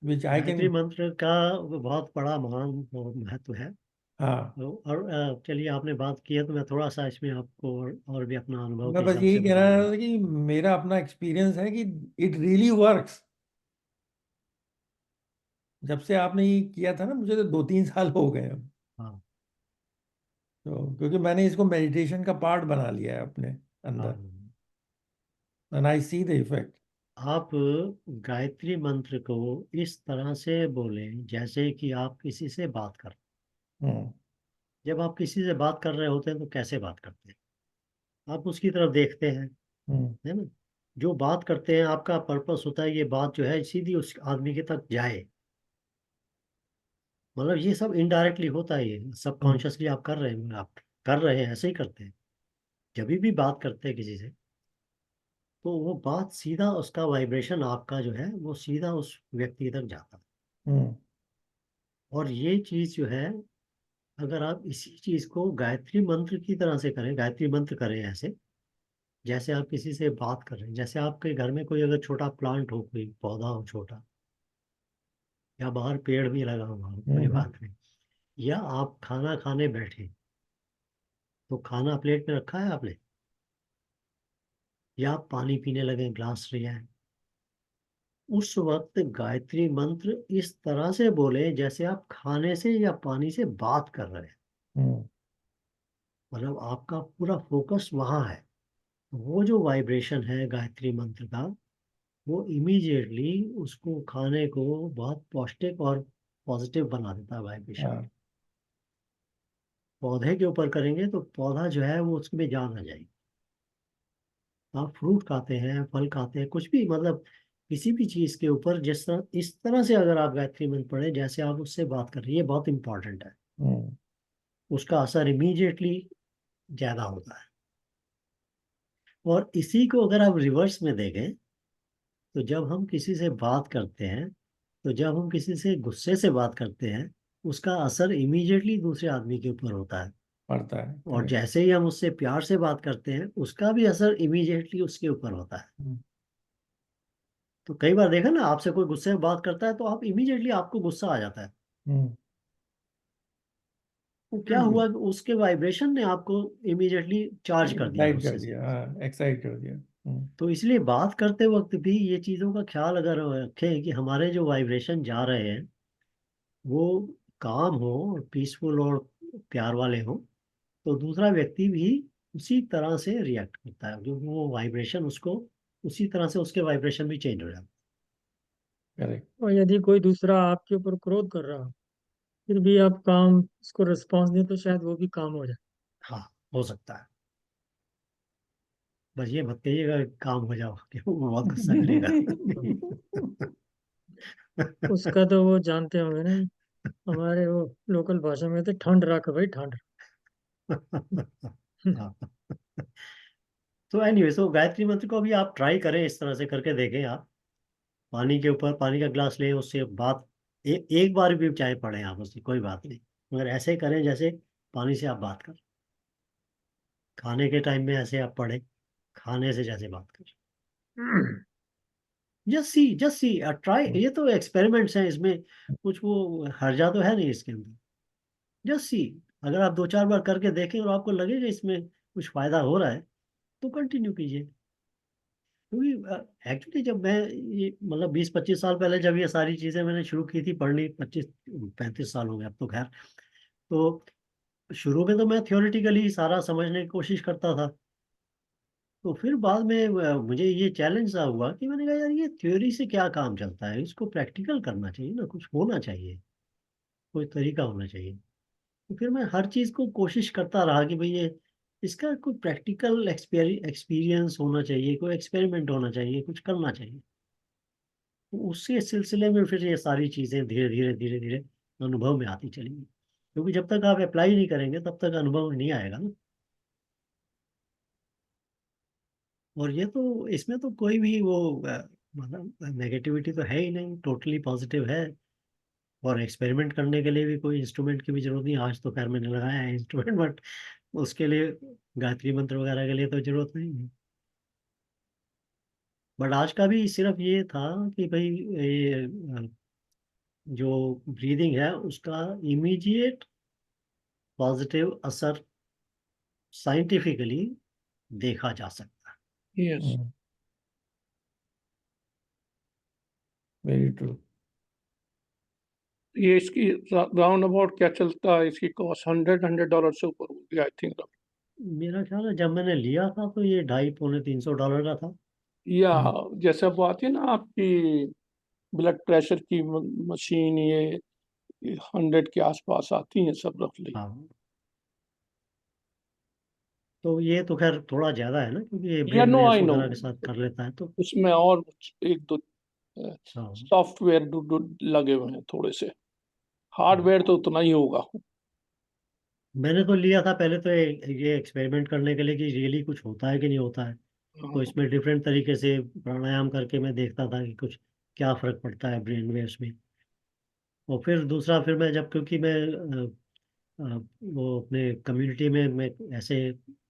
विच आई गायत्री कैन। मंत्र का बहुत बड़ा महान महत्व है। हाँ तो और चलिए आपने बात की है तो मैं थोड़ा सा इसमें आपको और भी अपना अनुभव मैं के बस हिसाब यही से कहना बता रहा दूंगा। था कि मेरा अपना एक्सपीरियंस है कि इट रियली वर्क्स। जब से आपने ये किया था ना, मुझे तो 2-3 साल हो गए अब। हाँ तो क्योंकि मैंने इसको मेडिटेशन का पार्ट बना लिया है अपने हाँ। अंदर, and I see the effect. आप गायत्री मंत्र को इस तरह से बोलें जैसे कि आप किसी से बात कर, हम्म जब आप किसी से बात कर रहे होते हैं तो कैसे बात करते हैं, आप उसकी तरफ देखते हैं, हम्म है ना। जो बात करते हैं आपका पर्पस होता है ये बात जो है सीधी उस आदमी के तक जाए। मतलब ये सब इनडायरेक्टली होता है, ये हम्म सबकॉन्शियसली आप कर रहे हैं, आप कर रहे हैं, ऐसे ही करते हैं जब भी बात करते हैं किसी से। तो वो बात सीधा उसका वाइब्रेशन आपका जो है वो सीधा उस व्यक्ति तक जाता है। हम्म, और ये चीज जो है, अगर आप इसी चीज को गायत्री मंत्र की तरह से करें, गायत्री मंत्र करें ऐसे, जैसे आप किसी से बात कर रहे हैं, जैसे आपके घर में कोई अगर छोटा प्लांट हो, कोई पौधा हो छोटा, या बाहर पेड़ भी लगा हुआ हो, कोई हम्म, बात नहीं, या आप खाना खाने बैठे, तो खाना प्लेट में रखा है आपने, या आप पानी पीने लगे, ग्लास लिया है, उस वक्त गायत्री मंत्र इस तरह से बोले जैसे आप खाने से या पानी से बात कर रहे हैं। हम्म, मतलब आपका पूरा फोकस वहां है। वो जो वाइब्रेशन है गायत्री मंत्र का, वो इमीडिएटली उसको, खाने को बहुत पौष्टिक और पॉजिटिव बना देता है वाइब्रेशन। हाँ, पौधे के ऊपर करेंगे तो पौधा जो है वो उसमें जान आ जाएगी। आप फ्रूट खाते हैं, फल खाते हैं, कुछ भी, मतलब किसी भी चीज के ऊपर जिस तरह, इस तरह से अगर आप गायत्री मंत्र पढ़े जैसे आप उससे बात कर रही है, ये बहुत इंपॉर्टेंट है। हम्म, उसका असर इमीडिएटली ज्यादा होता है। और इसी को अगर आप रिवर्स में देखें, तो जब हम किसी से बात करते हैं, तो जब हम किसी से गुस्से से बात करते हैं, उसका असर इमीडिएटली दूसरे आदमी के ऊपर होता है। पड़ता है, और करेक्ट। जैसे ही हम उससे प्यार से बात करते हैं, उसका भी असर इमीडिएटली उसके ऊपर होता है। तो कई बार देखा ना, आपसे कोई गुस्से में बात करता है तो आप इमीडिएटली, आपको गुस्सा आ जाता है। हम्म, तो क्या हुआ कि उसके वाइब्रेशन ने आपको इमीडिएटली चार्ज कर दिया एक्साइट कर गुस्से से। दिया, हाँ, एक्साइट कर दिया। तो इसलिए बात करते वक्त भी ये चीज़ों का ख्याल अगर रखें कि हमारे जो वाइब्रेशन जा रहे हैं वो काम हो, पीसफुल और प्यार वाले हो, तो दूसरा व्यक्ति भी उसी तरह से रिएक्ट करता है, जो वो वाइब्रेशन उसको, उसी तरह से उसके वाइब्रेशन भी चेंज हो जाता है। करेक्ट। और यदि कोई दूसरा आपके ऊपर क्रोध कर रहा हो, फिर भी आप काम उसको रिस्पॉन्स दें तो शायद वो भी काम हो जाए। हाँ, हो सकता है। बस ये मत कहिएगा कि काम हो जाओ कि वो बहुत गुस्सा करेगा। उसका तो वो जानते होंगे ना, हमारे वो लोकल भाषा में तो ठंड रख भाई, ठंड। हाँ। तो एनीवे, तो गायत्री मंत्र को भी आप ट्राई करें, इस तरह से करके देखें आप। पानी के ऊपर पानी का ग्लास लें, उससे बात, एक बार भी चाहे पढ़ें आप उसकी, कोई बात नहीं, मगर ऐसे करें जैसे पानी से आप बात कर, खाने के टाइम में ऐसे आप पढ़ें, खाने से जैसे बात कर। जस्ट सी ट्राई, ये तो एक्सपेरिमेंट्स हैं, इसमें कुछ वो हर्जा तो है नहीं इसके अंदर। जस्ट सी, अगर आप 2-4 बार करके देखें और आपको लगेगा इसमें कुछ फायदा हो रहा है, तो कंटिन्यू कीजिए। क्योंकि एक्चुअली जब मैं ये, मतलब 20-25 साल पहले जब ये सारी चीज़ें मैंने शुरू की थी पढ़नी, 25-35 साल हो गए अब तो खैर। तो शुरू में तो मैं थियोरेटिकली सारा समझने की कोशिश करता था। तो फिर बाद में मुझे ये चैलेंज सा हुआ कि मैंने कहा यार, ये थ्योरी से क्या काम चलता है, इसको प्रैक्टिकल करना चाहिए ना, कुछ होना चाहिए, कोई तरीका होना चाहिए। तो फिर मैं हर चीज़ को कोशिश करता रहा कि भाई ये, इसका कोई प्रैक्टिकल एक्सपीरियंस होना चाहिए, कोई एक्सपेरिमेंट होना चाहिए, कुछ करना चाहिए। तो उसी सिलसिले में फिर ये सारी चीज़ें धीरे धीरे धीरे धीरे अनुभव में आती चली गई। क्योंकि जब तक आप अप्लाई नहीं करेंगे तब तक अनुभव नहीं आएगा ना। और ये तो, इसमें तो कोई भी वो मतलब नेगेटिविटी तो है ही नहीं, टोटली पॉजिटिव है। और एक्सपेरिमेंट करने के लिए भी कोई इंस्ट्रूमेंट की भी जरूरत नहीं। आज तो खैर मैंने लगाया है इंस्ट्रूमेंट, बट उसके लिए गायत्री मंत्र वगैरह के लिए तो जरूरत नहीं है। बट आज का भी सिर्फ ये था कि भाई ये जो ब्रीदिंग है उसका इमीडिएट पॉजिटिव असर साइंटिफिकली देखा जा सकता है। Yes, very true. ये इसकी राउंड अबाउट क्या चलता है, इसकी कॉस्ट $100 से ऊपर होगी आई थिंक। मेरा ख्याल है जब मैंने लिया था तो ये 250-300 का था। या जैसे अब आती है ना आपकी ब्लड प्रेशर की मशीन, ये 100 के आसपास आती हैं सब रफली। हाँ, तो ये तो खैर थोड़ा ज्यादा है ना, क्योंकि ये या brain no waves I know, वगैरह के साथ कर लेता है तो। उसमें और एक दो हाँ। सॉफ्टवेयर लगे हुए हैं थोड़े से, हाँ। हार्डवेयर तो उतना ही होगा। मैंने तो लिया था पहले तो ये एक्सपेरिमेंट करने के लिए कि रियली कुछ होता है कि नहीं होता है। तो इसमें डिफरेंट तरीके से प्राणायाम करके मैं देखता था कि कुछ क्या फर्क पड़ता है ब्रेन वेव्स में। और फिर दूसरा, फिर मैं जब, क्योंकि मैं वो अपने कम्युनिटी में मैं ऐसे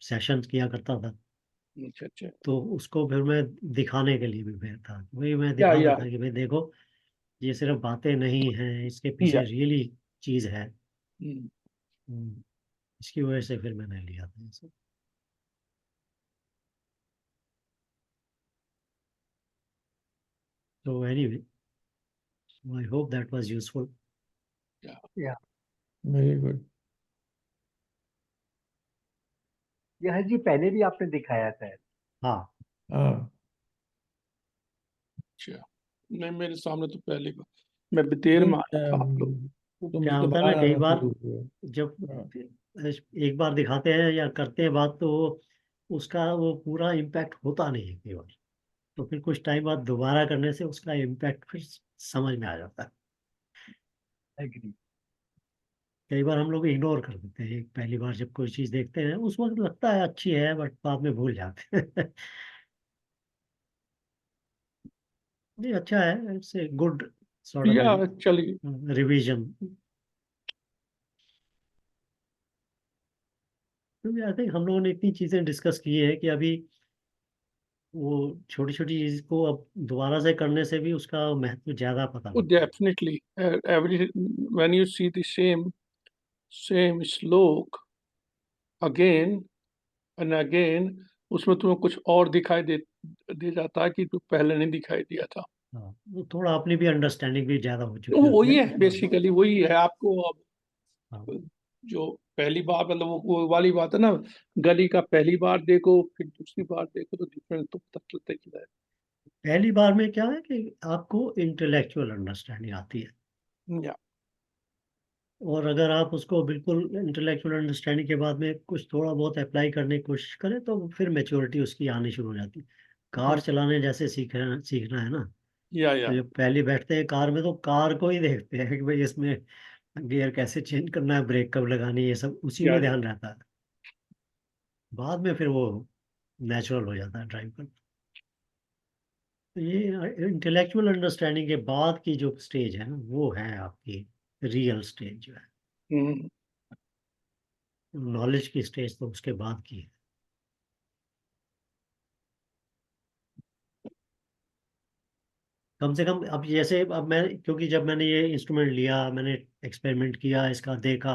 सेशंस किया करता था, अच्छा अच्छा। तो उसको फिर मैं दिखाने के लिए भी मैं था, वही मैं या दिखाता या था कि भाई देखो, ये सिर्फ बातें नहीं हैं, इसके या पीछे रियली चीज है। हम्म, हम्म, इसकी वजह से फिर मैंने लिया था इसे। तो anyway, I hope that was useful. या या वेरी गुड। यह जी पहले भी आपने दिखाया था। हाँ, हाँ अच्छा। नहीं, मेरे सामने तो पहली बार, मैं देर नहीं, में आया था आप लोग। तो तुम क्या उसके होता है ना, बाहर कई आना बार शुरू हुए। जब हाँ एक बार दिखाते हैं या करते हैं बात, तो उसका वो पूरा इम्पैक्ट होता नहीं है कई बार। तो फिर कुछ टाइम बाद दोबारा करने से उसका इम्पैक्ट फिर समझ में आ जाता है। एग्री। कई बार हम लोग इग्नोर कर देते हैं, पहली बार जब कोई चीज़ देखते हैं उस वक्त लगता है अच्छी है, बट बाद में भूल जाते हैं। नहीं, अच्छा है, it's a good sort of या चलिए। रिवीजन। क्योंकि आई थिंक हम लोगों ने इतनी चीज़ें डिस्कस की है कि अभी वो छोटी छोटी चीज़ को अब दोबारा से करने से भी उसका महत्व ज़्यादा पता Oh, लगता है। definitely. Every when you see the same श्लोक again and again, उसमें तुम्हें कुछ और दिखाई दे जाता है कि जो पहले नहीं दिखाई दिया था। हाँ, वो थोड़ा अपनी भी अंडरस्टैंडिंग भी ज़्यादा हो तो चुकी होती वही है है, ना। बेसिकली वही है आपको अब। हाँ, जो पहली बार, मतलब वो वाली बात है ना, गली का पहली बार देखो फिर दूसरी बार देखो तो डिफरेंस तो पता चलता ही है। पहली बार में क्या है कि आपको इंटेलेक्चुअल अंडरस्टैंडिंग आती है, या और अगर आप उसको बिल्कुल इंटेलेक्चुअल अंडरस्टैंडिंग के बाद में कुछ थोड़ा बहुत अप्लाई करने की कोशिश करें, तो फिर मेच्योरिटी उसकी आनी शुरू हो जाती है। कार चलाने जैसे सीखना है ना, या तो जब पहले बैठते हैं कार में तो कार को ही देखते हैं कि भाई इसमें गियर कैसे चेंज करना है, ब्रेक कब लगानी है, ये सब उसी में या ध्यान रहता है। बाद में फिर वो नेचुरल हो जाता है ड्राइव करना। तो ये इंटेलेक्चुअल अंडरस्टैंडिंग के बाद की जो स्टेज है ना, वो है आपकी रियल स्टेज जो है। हम्म, नॉलेज की स्टेज तो उसके बाद की है। कम से कम अब जैसे, अब मैं, क्योंकि जब मैंने ये इंस्ट्रूमेंट लिया, मैंने एक्सपेरिमेंट किया, इसका देखा,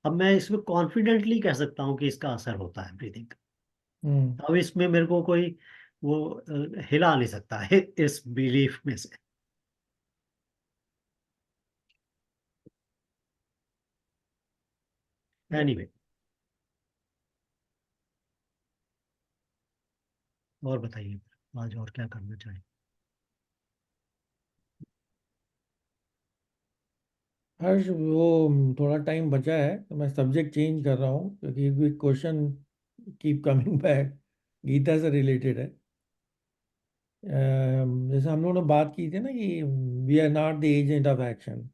अब मैं इसमें कॉन्फिडेंटली कह सकता हूँ कि इसका असर होता है ब्रीदिंग। हम्म अब इसमें मेरे को कोई वो हिला नहीं सकता है इस बिलीफ में से। एनीवे, और बताइए, आज और क्या करना चाहिए। हर्ष, वो थोड़ा टाइम बचा है तो मैं सब्जेक्ट चेंज कर रहा हूँ क्योंकि एक question keep coming back, Gita से रिलेटेड है। जैसे हम लोगों ने बात की थी ना कि we are not the agent of action,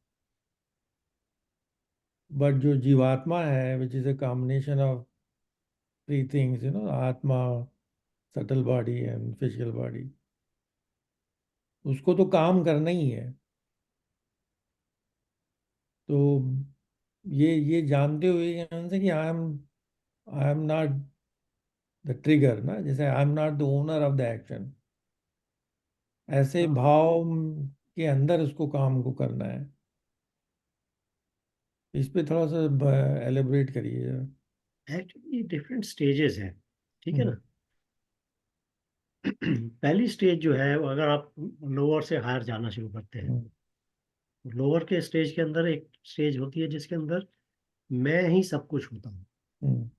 but जो जीवात्मा है which is a combination of three things, आत्मा, subtle body and physical body, उसको तो काम करना ही है। तो ये जानते हुए यहाँ से कि I am not the trigger ना, जैसे I am not the owner of the action, ऐसे हाँ, भाव के अंदर उसको काम को करना है। इस पे थोड़ा सा एलिब्रेट करिए जरा। एक्चुअली डिफरेंट स्टेजेस हैं, ठीक है हम्म ना। पहली स्टेज जो है, वो अगर आप लोअर से हायर जाना शुरू करते हैं, हम्म लोअर के स्टेज के अंदर एक स्टेज होती है जिसके अंदर मैं ही सब कुछ होता हूँ। हम्म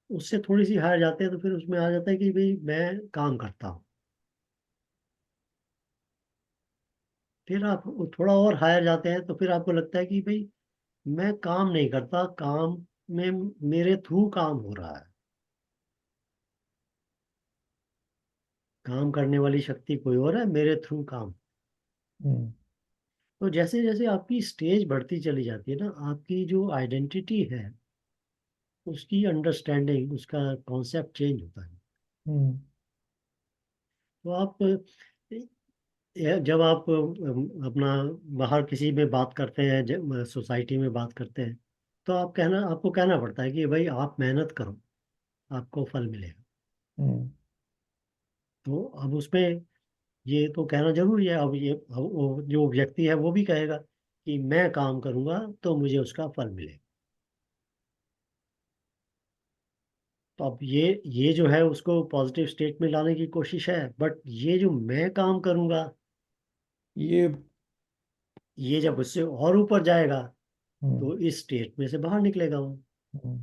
उससे थोड़ी सी हायर जाते हैं तो फिर उसमें आ जाता है कि भाई मैं काम करता हूँ। फिर आप थोड़ा और हायर जाते हैं तो फिर आपको लगता है कि भाई मैं काम नहीं करता, काम में मेरे थ्रू काम हो रहा है, काम करने वाली शक्ति कोई और है, मेरे थ्रू काम। हम्म तो जैसे जैसे आपकी स्टेज बढ़ती चली जाती है ना, आपकी जो आइडेंटिटी है उसकी अंडरस्टैंडिंग, उसका कॉन्सेप्ट चेंज होता है। हम्म, तो आप जब आप अपना बाहर किसी में बात करते हैं, जब सोसाइटी में बात करते हैं, तो आपको कहना पड़ता है कि भाई आप मेहनत करो, आपको फल मिलेगा। हम्म, तो अब उसमें ये तो कहना जरूरी है। अब वो जो व्यक्ति है वो भी कहेगा कि मैं काम करूंगा तो मुझे उसका फल मिलेगा। तो अब ये जो है उसको पॉजिटिव स्टेट में लाने की कोशिश है, बट ये जो मैं काम करूंगा, ये ये जब उससे और ऊपर जाएगा हम्म, तो इस स्टेट में से बाहर निकलेगा वो। हम्म,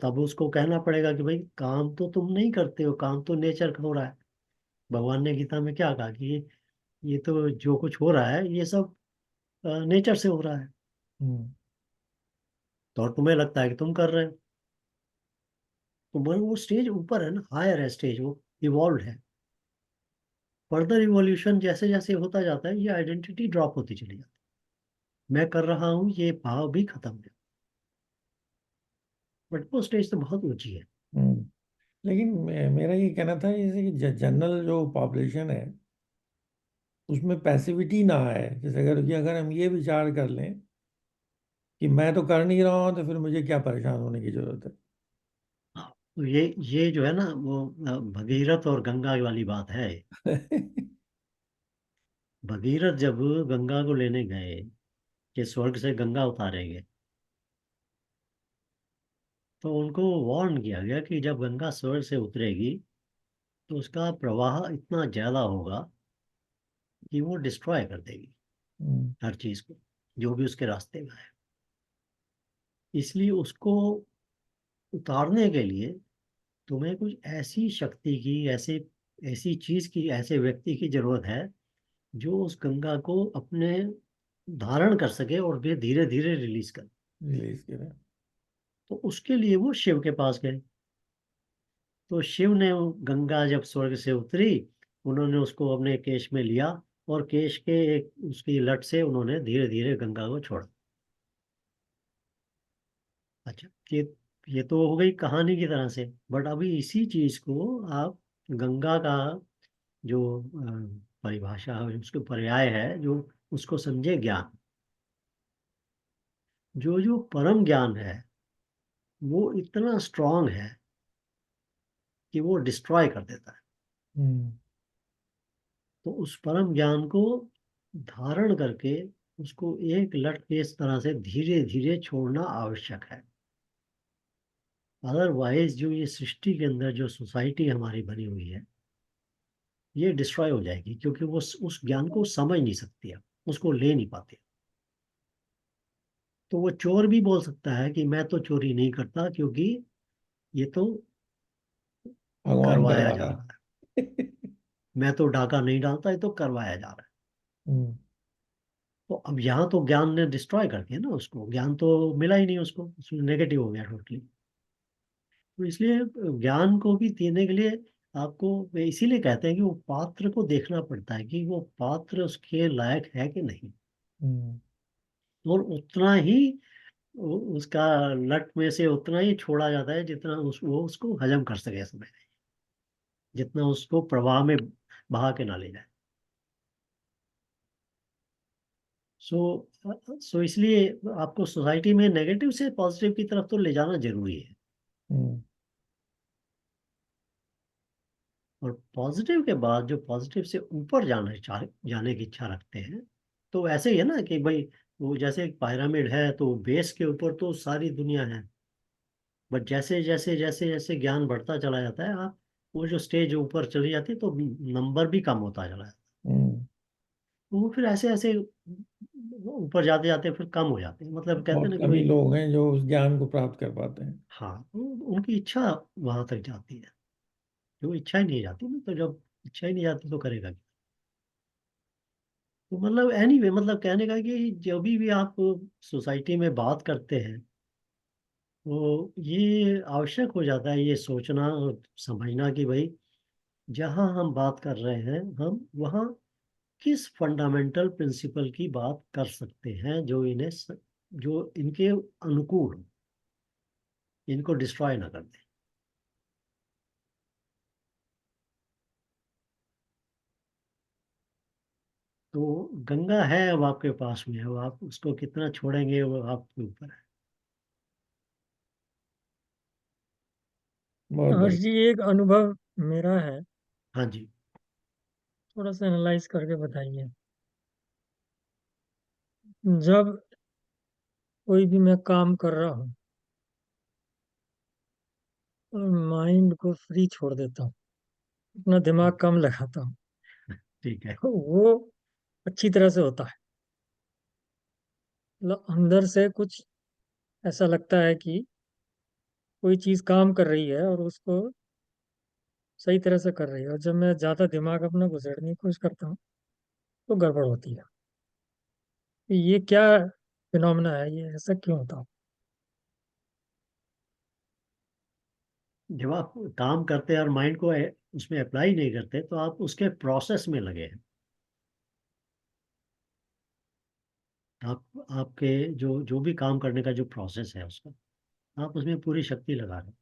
तब उसको कहना पड़ेगा कि भाई काम तो तुम नहीं करते हो, काम तो नेचर का हो रहा है। भगवान ने गीता में क्या कहा कि ये तो जो कुछ हो रहा है ये सब नेचर से हो रहा है। हम्म, तो और तुम्हें लगता है कि तुम कर रहे हो। तो वो स्टेज ऊपर है ना, हायर है स्टेज, वो इवॉल्व है। फर्दर इवोल्यूशन जैसे जैसे होता जाता है ये आइडेंटिटी ड्रॉप होती चली जाती है, मैं कर रहा हूँ ये भाव भी खत्म है। बट वो स्टेज तो बहुत ऊंची है। हम्म। लेकिन मेरा ये कहना था जैसे कि जनरल जो पॉपुलेशन है उसमें पैसिविटी ना है। जैसे अगर हम ये विचार कर लें कि मैं तो कर नहीं रहा हूँ तो फिर मुझे क्या परेशान होने की जरूरत तो ये जो है ना वो भगीरथ और गंगा वाली बात है। है। भगीरथ जब गंगा को लेने गए कि स्वर्ग से गंगा उतारेंगे, तो उनको वार्न किया गया कि जब गंगा स्वर्ग से उतरेगी तो उसका प्रवाह इतना ज्यादा होगा कि वो डिस्ट्रॉय कर देगी हम्म, हर चीज को जो भी उसके रास्ते में है। इसलिए उसको उतारने के लिए तुम्हें कुछ ऐसी शक्ति की, ऐसे ऐसी चीज की, ऐसे व्यक्ति की जरूरत है जो उस गंगा को अपने धारण कर सके और फिर धीरे धीरे रिलीज करे। रिलीज करें। तो उसके लिए वो शिव के पास गए। तो शिव ने गंगा जब स्वर्ग से उतरी, उन्होंने उसको अपने केश में लिया और केश के एक उसकी लट से उन्होंने धीरे धीरे गंगा को छोड़ा। अच्छा, ये तो हो गई कहानी की तरह से। बट अभी इसी चीज को आप गंगा का जो परिभाषा है, उसके पर्याय है जो उसको समझे ज्ञान, जो जो परम ज्ञान है वो इतना स्ट्रांग है कि वो डिस्ट्रॉय कर देता है। हम्म, तो उस परम ज्ञान को धारण करके उसको एक लट के इस तरह से धीरे धीरे छोड़ना आवश्यक है। अदरवाइज जो ये सृष्टि के अंदर जो सोसाइटी हमारी बनी हुई है ये डिस्ट्रॉय हो जाएगी, क्योंकि वो उस ज्ञान को समझ नहीं सकती है, उसको ले नहीं पाते। तो वो चोर भी बोल सकता है कि मैं तो चोरी नहीं करता, क्योंकि ये तो भगवान करवाया करवा जा रहा रहा है। है। मैं तो डाका नहीं डालता, ये तो करवाया जा रहा है। हम्म, तो अब यहाँ तो ज्ञान ने डिस्ट्रॉय कर दिया ना उसको, ज्ञान तो मिला ही नहीं उसको, उसमें नेगेटिव हो गया टोटली। तो इसलिए ज्ञान को भी देने के लिए आपको, वे इसीलिए कहते हैं कि वो पात्र को देखना पड़ता है कि वो पात्र उसके लायक है कि नहीं। हम्म, और उतना ही उसका लट में से उतना ही छोड़ा जाता है जितना वो उसको हजम कर सके समय, जितना उसको प्रवाह में बहा के ना ले जाए। सो सो इसलिए आपको सोसाइटी में नेगेटिव से पॉजिटिव की तरफ तो ले जाना जरूरी है। हम्म, और पॉजिटिव के बाद जो पॉजिटिव से ऊपर जाने की इच्छा रखते हैं, तो ऐसे ही है ना कि भाई वो जैसे एक पिरामिड है तो बेस के ऊपर तो सारी दुनिया है। बट जैसे जैसे जैसे जैसे ज्ञान बढ़ता चला जाता है, आप वो जो स्टेज ऊपर चली जाती है तो नंबर भी कम होता चला जाता हम्म। है। वो फिर ऐसे ऐसे ऊपर जाते जाते फिर कम हो जाते हैं, मतलब कहते हैं बहुत ना कि कम ही भाई। लोग हैं जो उस ज्ञान को प्राप्त कर पाते हैं। हाँ, उनकी इच्छा वहां तक जाती है। जो इच्छा ही नहीं जाती ना, तो जब इच्छा ही नहीं जाती तो करेगा क्या? तो मतलब एनीवे, मतलब कहने का कि जब भी आप सोसाइटी में बात करते हैं तो ये आवश्यक हो जाता है ये सोचना और समझना कि भाई जहाँ हम बात कर रहे हैं हम वहाँ किस फंडामेंटल प्रिंसिपल की बात कर सकते हैं जो जो इनके अनुकूल हो। इनको डिस्ट्रॉय ना कर दें। तो गंगा है अब आपके पास में, अब आप उसको कितना छोड़ेंगे वो आपके ऊपर है। बहुत हर्ष बढ़िया। जी, एक अनुभव मेरा है, हाँ जी। थोड़ा सा एनालाइज करके बताइए। जब कोई भी मैं काम कर रहा हूँ और माइंड को फ्री छोड़ देता हूँ, अपना दिमाग कम लगाता हूँ, ठीक है। तो वो अच्छी तरह से होता है। मतलब अंदर से कुछ ऐसा लगता है कि कोई चीज काम कर रही है और उसको सही तरह से कर रही है, और जब मैं ज्यादा दिमाग अपना घुसेड़ने की कोशिश करता हूँ तो गड़बड़ होती है। तो ये क्या फिनोमेना है, ये ऐसा क्यों होता है? जब आप काम करते हैं और माइंड को उसमें अप्लाई नहीं करते तो आप उसके प्रोसेस में लगे हैं। आप आपके जो जो भी काम करने का जो प्रोसेस है उसका आप उसमें पूरी शक्ति लगा रहे हैं।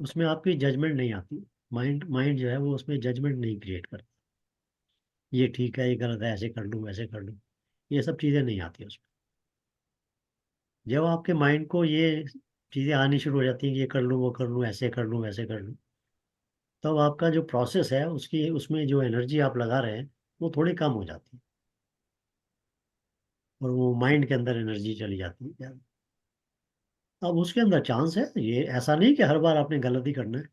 उसमें आपकी जजमेंट नहीं आती। माइंड माइंड जो है वो उसमें जजमेंट नहीं क्रिएट करता, ये ठीक है ये गलत है, ऐसे कर लूँ वैसे कर लूँ, ये सब चीज़ें नहीं आती उसमें। जब आपके माइंड को ये चीज़ें आनी शुरू हो जाती हैं कि ये कर लूँ वो कर लूँ, ऐसे कर लूँ वैसे कर लूँ, तब आपका जो प्रोसेस है उसकी उसमें जो एनर्जी आप लगा रहे हैं वो थोड़ी कम हो जाती है और वो माइंड के अंदर एनर्जी चली जाती है। अब उसके अंदर चांस है, ये ऐसा नहीं कि हर बार आपने गलती करना है।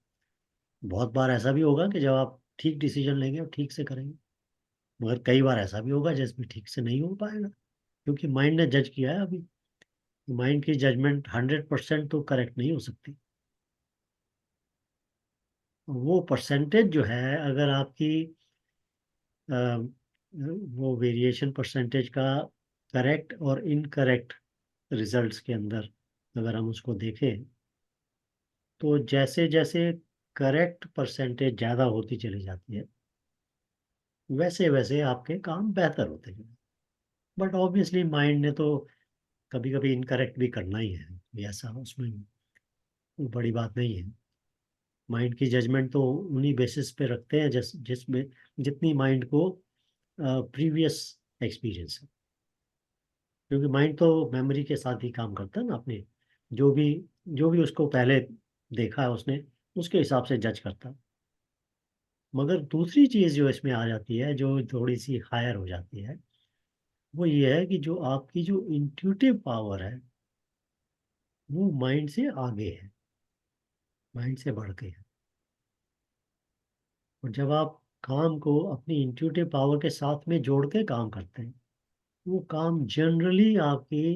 बहुत बार ऐसा भी होगा कि जब आप ठीक डिसीजन लेंगे और ठीक से करेंगे, मगर कई बार ऐसा भी होगा जिसमें ठीक से नहीं हो पाएगा, क्योंकि माइंड ने जज किया है। अभी माइंड की जजमेंट 100% तो करेक्ट नहीं हो सकती। वो परसेंटेज जो है, अगर आपकी अ, वो वेरिएशन परसेंटेज का करेक्ट और इनकरेक्ट रिजल्ट्स के अंदर अगर हम उसको देखें, तो जैसे जैसे करेक्ट परसेंटेज ज़्यादा होती चली जाती है वैसे वैसे आपके काम बेहतर होते हैं। बट ऑब्वियसली माइंड ने तो कभी कभी इनकरेक्ट भी करना ही है, ये ऐसा उसमें कोई बड़ी बात नहीं है। माइंड की जजमेंट तो उन्हीं बेसिस पे रखते हैं जिसमें जितनी माइंड को प्रीवियस एक्सपीरियंस है, क्योंकि माइंड तो मेमोरी के साथ ही काम करता है ना। अपने जो भी जो भी उसको पहले देखा है उसने, उसके हिसाब से जज करता है। मगर दूसरी चीज़ जो इसमें आ जाती है, जो थोड़ी सी हायर हो जाती है, वो ये है कि जो आपकी जो इंट्यूटिव पावर है वो माइंड से आगे है, माइंड से बढ़ के है। और जब आप काम को अपनी इंट्यूटिव पावर के साथ में जोड़ के काम करते हैं, वो काम जनरली आपकी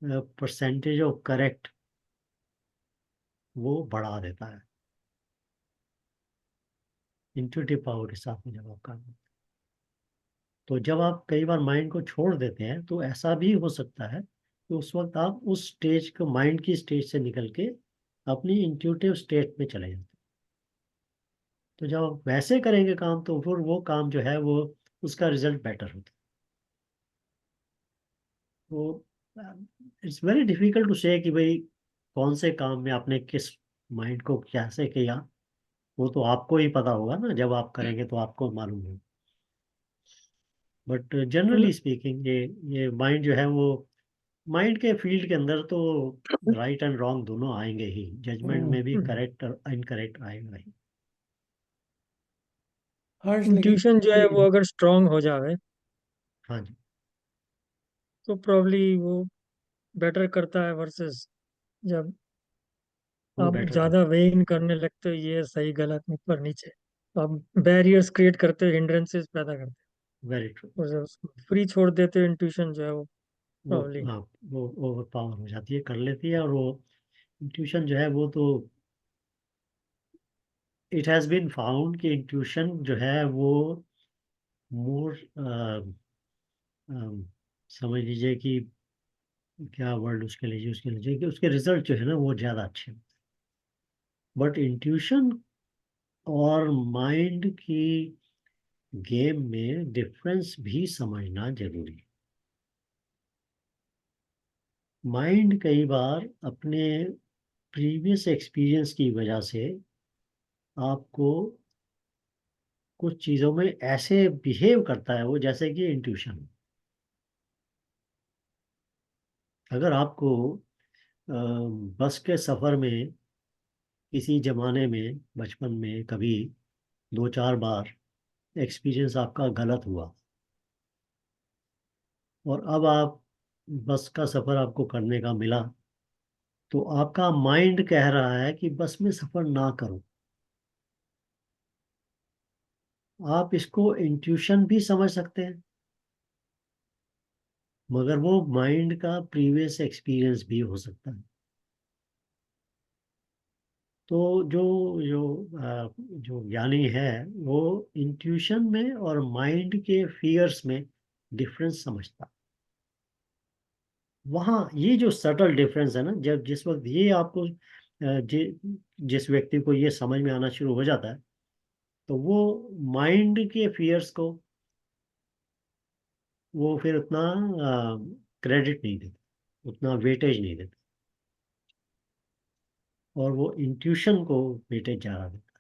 परसेंटेज ऑफ करेक्ट वो बढ़ा देता है, इंट्यूटिव पावर के साथ में जब आप काम करते हैं। तो जब आप कई बार माइंड को छोड़ देते हैं तो ऐसा भी हो सकता है कि उस वक्त आप उस स्टेज को, माइंड की स्टेज से निकल के अपनी इंट्यूटिव स्टेट में चले जाते हैं। तो जब आप वैसे करेंगे काम तो फिर वो काम जो है वो उसका रिजल्ट बेटर होता है। तो इट्स वेरी डिफिकल्ट टू से कि भाई कौन से काम में आपने किस माइंड को कैसे किया, वो तो आपको ही पता होगा ना, जब आप करेंगे तो आपको मालूम होगा। बट जनरली स्पीकिंग ये माइंड जो है वो, माइंड के फील्ड के अंदर तो राइट एंड रॉन्ग दोनों आएंगे ही, जजमेंट में भी करेक्ट और इनकरेक्ट आएगा ही। हर्ष, लेकिन इंट्यूशन जो है वो अगर स्ट्रांग हो जाए हाँ जी। तो प्रॉब्ली वो बेटर करता है, वर्सेस जब वो आप बेटर कर। ज्यादा वेइन करने लगते हो, ये सही गलत ऊपर नीचे, तो आप बैरियर्स क्रिएट करते हो, हिंड्रेंसेस पैदा करते वेरी ट्रू। हो, और जब उसको फ्री छोड़ देते हो इंट्यूशन जो है वो वो प्रॉब्ली। हाँ, वो ओवर पावर हो जाती है, कर लेती है। और वो इंट्यूशन जो है वो तो, इट हैज़ बीन फाउंड कि इंट्यूशन जो है वो मोर समझ लीजिए कि क्या वर्ड उसके लिए यूज कर लीजिए, कि उसके रिजल्ट जो है ना वो ज़्यादा अच्छे हैं। बट इंट्यूशन और माइंड की गेम में डिफरेंस भी समझना जरूरी है। माइंड कई बार अपने प्रीवियस एक्सपीरियंस की वजह से आपको कुछ चीज़ों में ऐसे बिहेव करता है वो, जैसे कि इंट्यूशन। अगर आपको बस के सफ़र में किसी ज़माने में, बचपन में कभी 2-4 बार एक्सपीरियंस आपका गलत हुआ, और अब आप बस का सफ़र आपको करने का मिला, तो आपका माइंड कह रहा है कि बस में सफ़र ना करो। आप इसको इंट्यूशन भी समझ सकते हैं, मगर वो माइंड का प्रीवियस एक्सपीरियंस भी हो सकता है। तो जो जो ज्ञानी है वो इंट्यूशन में और माइंड के फियर्स में डिफरेंस समझता है। वहाँ ये जो सटल डिफरेंस है ना, जब जिस वक्त ये आपको जिस व्यक्ति को ये समझ में आना शुरू हो जाता है, तो वो माइंड के फियर्स को वो फिर उतना क्रेडिट नहीं देता, उतना वेटेज नहीं देता, और वो इंट्यूशन को वेटेज ज़्यादा देता है।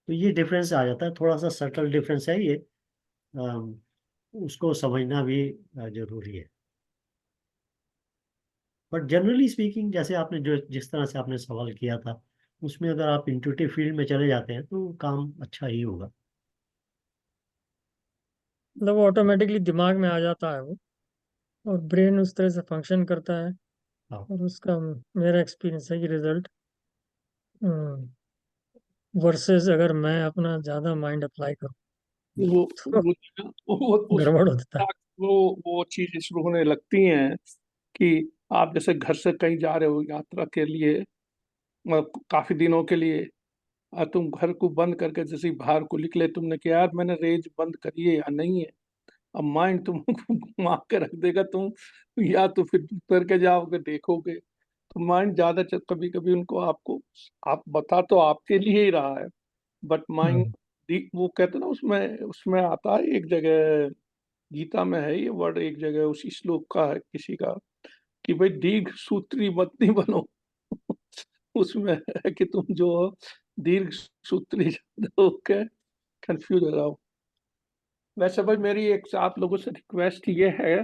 तो ये डिफरेंस आ जाता है, थोड़ा सा सटल डिफरेंस है ये। अम, उसको समझना भी जरूरी है। बट जनरली स्पीकिंग, जैसे आपने जो जिस तरह से आपने सवाल किया था, उसमें अगर आप इंट्यूटिव फील्ड में चले जाते हैं तो काम अच्छा ही होगा। मतलब वो ऑटोमेटिकली दिमाग में आ जाता है वो, और ब्रेन उस तरह से फंक्शन करता है। हाँ। और उसका मेरा एक्सपीरियंस है कि रिजल्ट वर्सेस अगर मैं अपना ज़्यादा माइंड अप्लाई करूँ वो तो वो उस गड़बड़ होता है। वो वो चीजें शुरू होने लगती हैं कि आप जैसे घर से कहीं जा रहे हो यात्रा के लिए, मतलब काफी दिनों के लिए, और तुम घर को बंद करके जैसे ही बाहर को निकले, तुमने कहा यार मैंने रेंज बंद करी है या नहीं है। अब माइंड तुमको घुमा के रख देगा, तुम या तो फिर उतर के जाओगे देखोगे। तो माइंड ज्यादा कभी कभी उनको आपको, आप बता तो आपके लिए ही रहा है, बट माइंड, हम्म। वो कहते हैं ना, उसमें उसमें आता है एक जगह, गीता में है ये वर्ड, एक जगह उसी श्लोक का है किसी का, कि भाई दीर्घ सूत्री मत नहीं बनो। उसमें है कि तुम जो दीर्घ सूत्री होकर कंफ्यूज हो जाओ। वैसे भाई मेरी एक आप लोगों से रिक्वेस्ट ये है,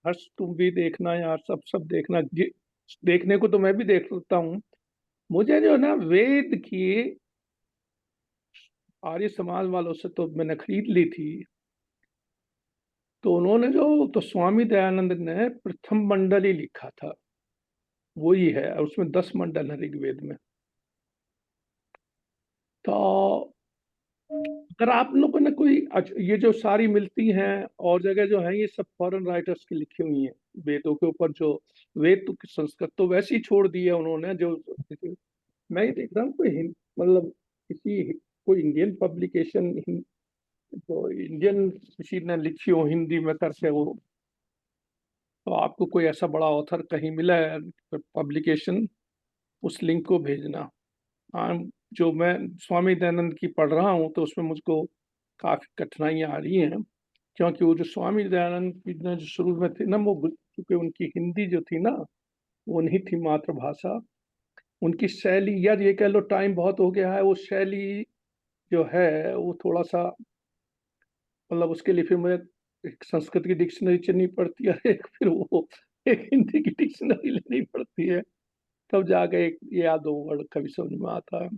हर्ष तुम भी देखना यार, सब देखना, देखने को तो मैं भी देख सकता हूँ। मुझे जो है ना वेद की, आर्य समाज वालों से तो मैंने खरीद ली थी, तो उन्होंने जो, तो स्वामी दयानंद ने प्रथम मंडल ही लिखा था, वो ही है, और उसमें 10 मंडल है ऋग्वेद में। तो अगर आप लोगों ने कोई ये जो सारी मिलती हैं और जगह जो है, ये सब फॉरेन राइटर्स की लिखी हुई हैं वेदों के ऊपर, जो वेद तो संस्कृत तो वैसे ही छोड़ दी है उन्होंने, जो मैं ये देख रहा हूँ कोई मतलब किसी, कोई इंडियन पब्लिकेशन, तो इंडियन किसी ने लिखी हो हिंदी में करके वो, तो आपको कोई ऐसा बड़ा ऑथर कहीं मिला है पब्लिकेशन, उस लिंक को भेजना। हाँ, जो मैं स्वामी दयानंद की पढ़ रहा हूँ तो उसमें मुझको काफी कठिनाइयाँ आ रही हैं, क्योंकि वो जो स्वामी दयानंद की ने जो शुरू में थी ना, वो क्योंकि उनकी हिंदी जो थी ना, वो नहीं थी मातृभाषा, उनकी शैली, या ये कह लो टाइम बहुत हो गया है, वो शैली जो है वो थोड़ा सा, मतलब उसके लिए फिर मुझे एक संस्कृत की डिक्शनरी चलनी पड़ती है, एक फिर वो एक हिंदी की डिक्शनरी लेनी पड़ती है, तब जाके एक या दो वर्ड कभी समझ में आता है।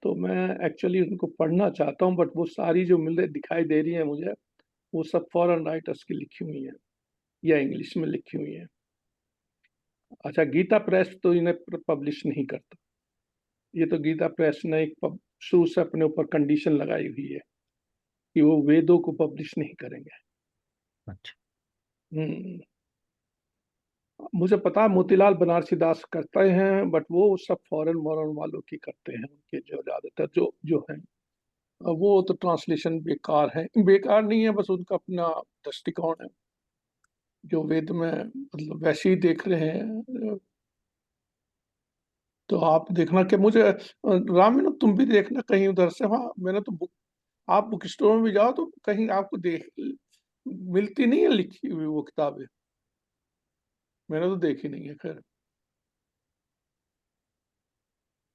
तो मैं एक्चुअली उनको पढ़ना चाहता हूँ, बट वो सारी जो मिल रही दिखाई दे रही है मुझे, वो सब फॉरेन राइटर्स की लिखी हुई है या इंग्लिश में लिखी हुई है। अच्छा, गीता प्रेस तो इन्हें पब्लिश नहीं करता, ये तो गीता प्रेस ने एक शुरू से अपने ऊपर कंडीशन लगाई हुई है कि वो वेदों को पब्लिश नहीं करेंगे। अच्छा। हम्म, मुझे पता है मोतीलाल बनारसी दास करते हैं, बट वो सब फॉरेन वॉरेन वालों की करते हैं, उनके जो ज्यादातर जो जो हैं, वो तो ट्रांसलेशन बेकार है, बेकार नहीं है, बस उनका अपना दृष्टिकोण है, जो वेद में मतलब वैसे ही देख रहे हैं। तो आप देखना कि मुझे रामीनो, तुम भी देखना कहीं उधर से, हाँ मैंने तो बुक, आप बुक स्टोर में भी जाओ तो कहीं आपको देख मिलती नहीं है लिखी हुई वो किताबें। मैंने तो देखी नहीं है खैर।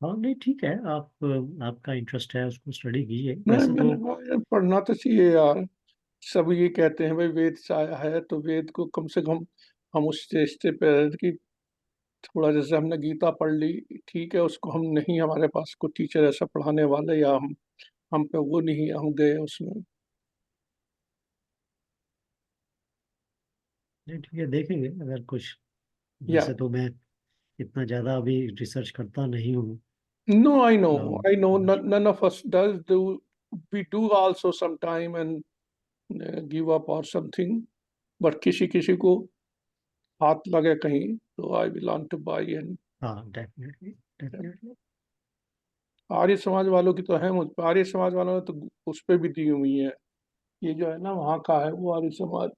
हाँ नहीं ठीक है, आप आपका इंटरेस्ट है उसको स्टडी कीजिए। नहीं, वैसे मैंने तो कहा यार पढ़ना तो चाहिए यार। सब ये कहते हैं भाई वेद से आया है तो वेद को कम से कम हम उस स्टेज पे हैं कि थोड़ा, जैसे हमने गीता पढ़ ली, ठीक है, उसको हम नहीं, हमारे पास कोई टीचर ऐसा पढ़ाने वाले या हम पे वो नहीं, हम गए उसमें। नहीं ठीक है, देखेंगे अगर कुछ। या वैसे तो मैं इतना ज़्यादा अभी रिसर्च करता नहीं हूँ। No, I know, um, I know, none of us does do, we do also sometime and give up or something, but किसी किसी को हाथ लगे कहीं तो I will learn two by and. हाँ डेफिनेटली डेफिनेटली। आर्य समाज वालों की तो है मुझ पर, आर्य समाज वालों ने तो उस पर भी दी हुई है। ये जो है ना वहाँ का है वो आर्य समाज,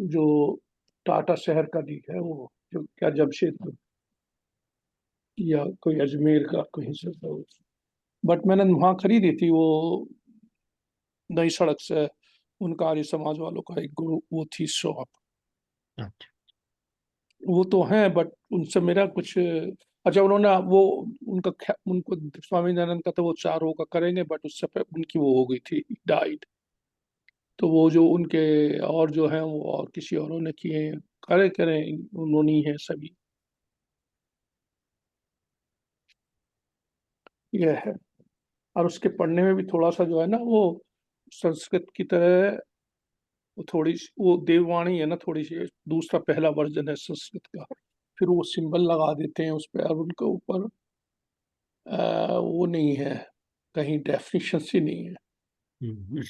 जो टाटा शहर का दी है, वो जो क्या जमशेदपुर या कोई अजमेर का कोई हिस्सा था। बट मैंने वहाँ खरीदी थी वो नई सड़क से, उनका आर्य समाज वालों का एक वो थी शॉप। अच्छा वो तो है बट उनसे मेरा कुछ, अच्छा उन्होंने वो उनको स्वामी दयानंद का तो वो 4 का करेंगे, बट उससे उनकी वो हो गई थी, डाइड। तो वो जो उनके और जो है वो और किसी औरों ने किए हैं, करें करें उन्होंने ही है सभी। ये है। और उसके पढ़ने में भी थोड़ा सा जो है ना वो संस्कृत की तरह, वो थोड़ी वो देववाणी है ना, थोड़ी सी दूसरा पहला वर्जन है संस्कृत का। फिर वो सिंबल लगा देते हैं उस पर और उनके ऊपर वो नहीं है, कहीं डेफिनेशन ही नहीं है। हम्म,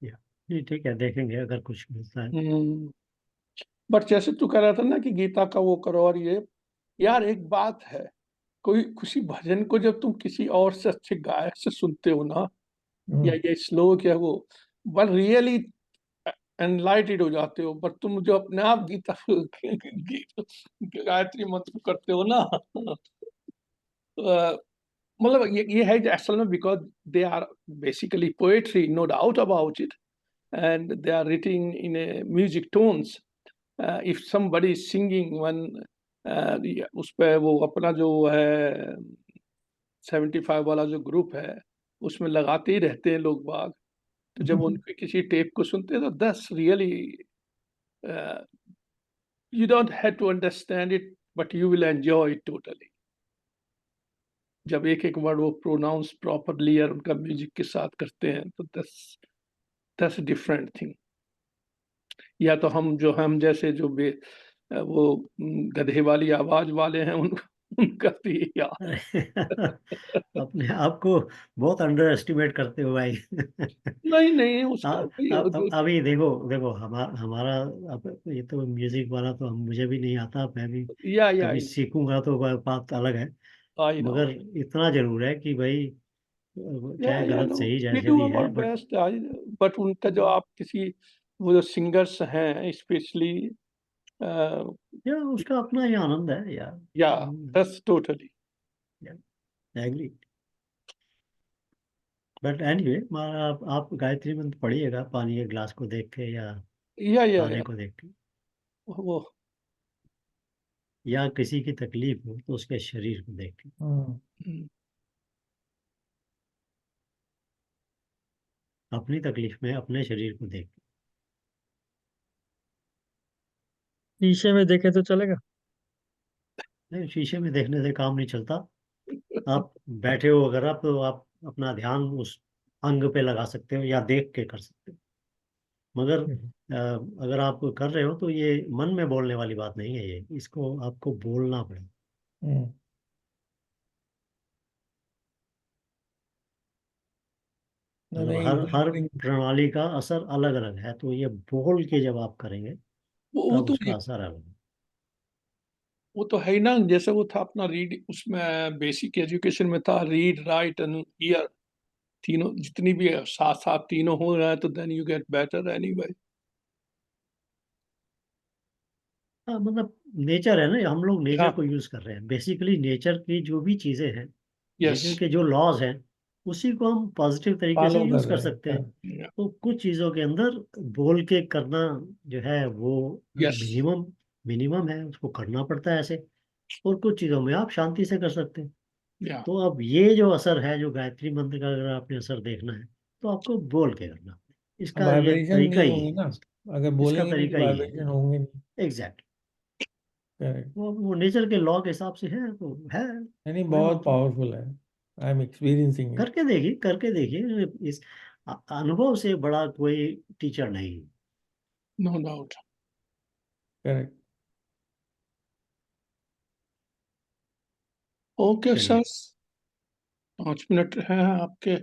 या, नहीं ठीक है, देखेंगे अगर कुछ मिलता है। बट जैसे तू कह रहा था ना कि गीता का वो करो और ये, यार एक बात है, कोई किसी भजन को जब तुम किसी और से अच्छे गायक से सुनते हो ना, या ये श्लोक है वो, वन रियली एनलाइटेड हो जाते हो। बट तुम जो अपने आप गीता गायत्री मंत्र करते हो ना, मतलब ये है कि असल में because they are basically poetry, no doubt about it, and they are written in a music tones. If somebody is singing one, उस पे वो अपना जो है 75 वाला जो ग्रुप है उसमें लगाते ही रहते हैं लोग बाग। तो जब उनके किसी टेप को सुनते हैं तो दस really, you don't have to understand it but you will enjoy it totally. जब एक एक वर्ड वो प्रोनाउंस प्रॉपरली और उनका म्यूजिक के साथ करते हैं तो दस डिफरेंट थिंग। या तो हम जैसे जो वो गधे वाली आवाज वाले हैं उनका भी यार। अपने आप को बहुत अंडर एस्टिमेट करते हो भाई। नहीं नहीं उसका अभी देखो देखो हमारा, अब ये तो म्यूजिक वाला तो हम मुझे भी नहीं आता, मैं भी या कभी सीखूंगा तो बात अलग है। आई नो, मगर इतना जरूर है कि भाई चाहे या गलत नो, सही वी जैसे डू भी है, अवर बट बेस्ट। बट उनका जो आप किसी, वो जो सिंगर्स हैं स्पेशली, यार उसका अपना ही आनंद है यार। या दस टोटली। एग्री। बट एनीवे, आप गायत्री मंत्र पढ़िएगा पानी के गिलास को देख के, या या खाने को देख के, वो या किसी की तकलीफ हो तो उसके शरीर को देख के। अपनी तकलीफ में अपने शरीर को देख के। शीशे में देखे तो चलेगा? नहीं, शीशे में देखने से काम नहीं चलता। आप बैठे हो अगर आप, तो आप अपना ध्यान उस अंग पे लगा सकते हो या देख के कर सकते हो। मगर अगर आप कर रहे हो तो ये मन में बोलने वाली बात नहीं है, ये इसको आपको बोलना पड़ेगा। मतलब नहीं, हर breathing, प्रणाली का असर अलग अलग है, तो ये बोल के जब आप करेंगे वो तब तो उसका असर अलग है। वो तो है ही ना, जैसे वो था अपना रीड, उसमें बेसिक एजुकेशन में था रीड राइट एंड हियर, तीनों जितनी भी साथ साथ तीनों हो रहा है तो then you get better anyway. हाँ मतलब नेचर है ना, हम लोग नेचर हाँ, को यूज कर रहे हैं। बेसिकली नेचर की जो भी चीजें हैं, यस, नेचर के जो लॉज हैं उसी को हम पॉजिटिव तरीके से फॉलो यूज कर कर रहे हैं, सकते हैं। correct. Yeah. तो कुछ चीजों के अंदर बोल के करना जो है वो Yes. मिनिमम मिनिमम है, उसको करना पड़ता है ऐसे। और कुछ चीजों में आप शांति से कर सकते हैं। Yeah. तो अब ये जो असर है, जो गायत्री मंत्र का अगर आपने असर देखना है तो आपको बोल के करना है। इसका ये वाइब्रेशन तरीका नहीं ही होंगी है, ना, अगर इसका बोलेंगे नहीं तो तरीका ही है। वाइब्रेशन होंगे नहीं। Exact, correct. वो नेचर के लॉ के हिसाब से है तो है। यानी कोई बहुत बात नहीं, पावरफुल है, आई एम एक्सपीरियंसिंग इट। करके देखिए। इस अनुभव से बड़ा कोई टीचर नहीं। No doubt. करेक्ट। Okay, चलिए sir. 5 मिनट हैं आपके।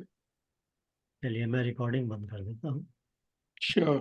चलिए, मैं रिकॉर्डिंग बंद कर देता हूँ। Sure.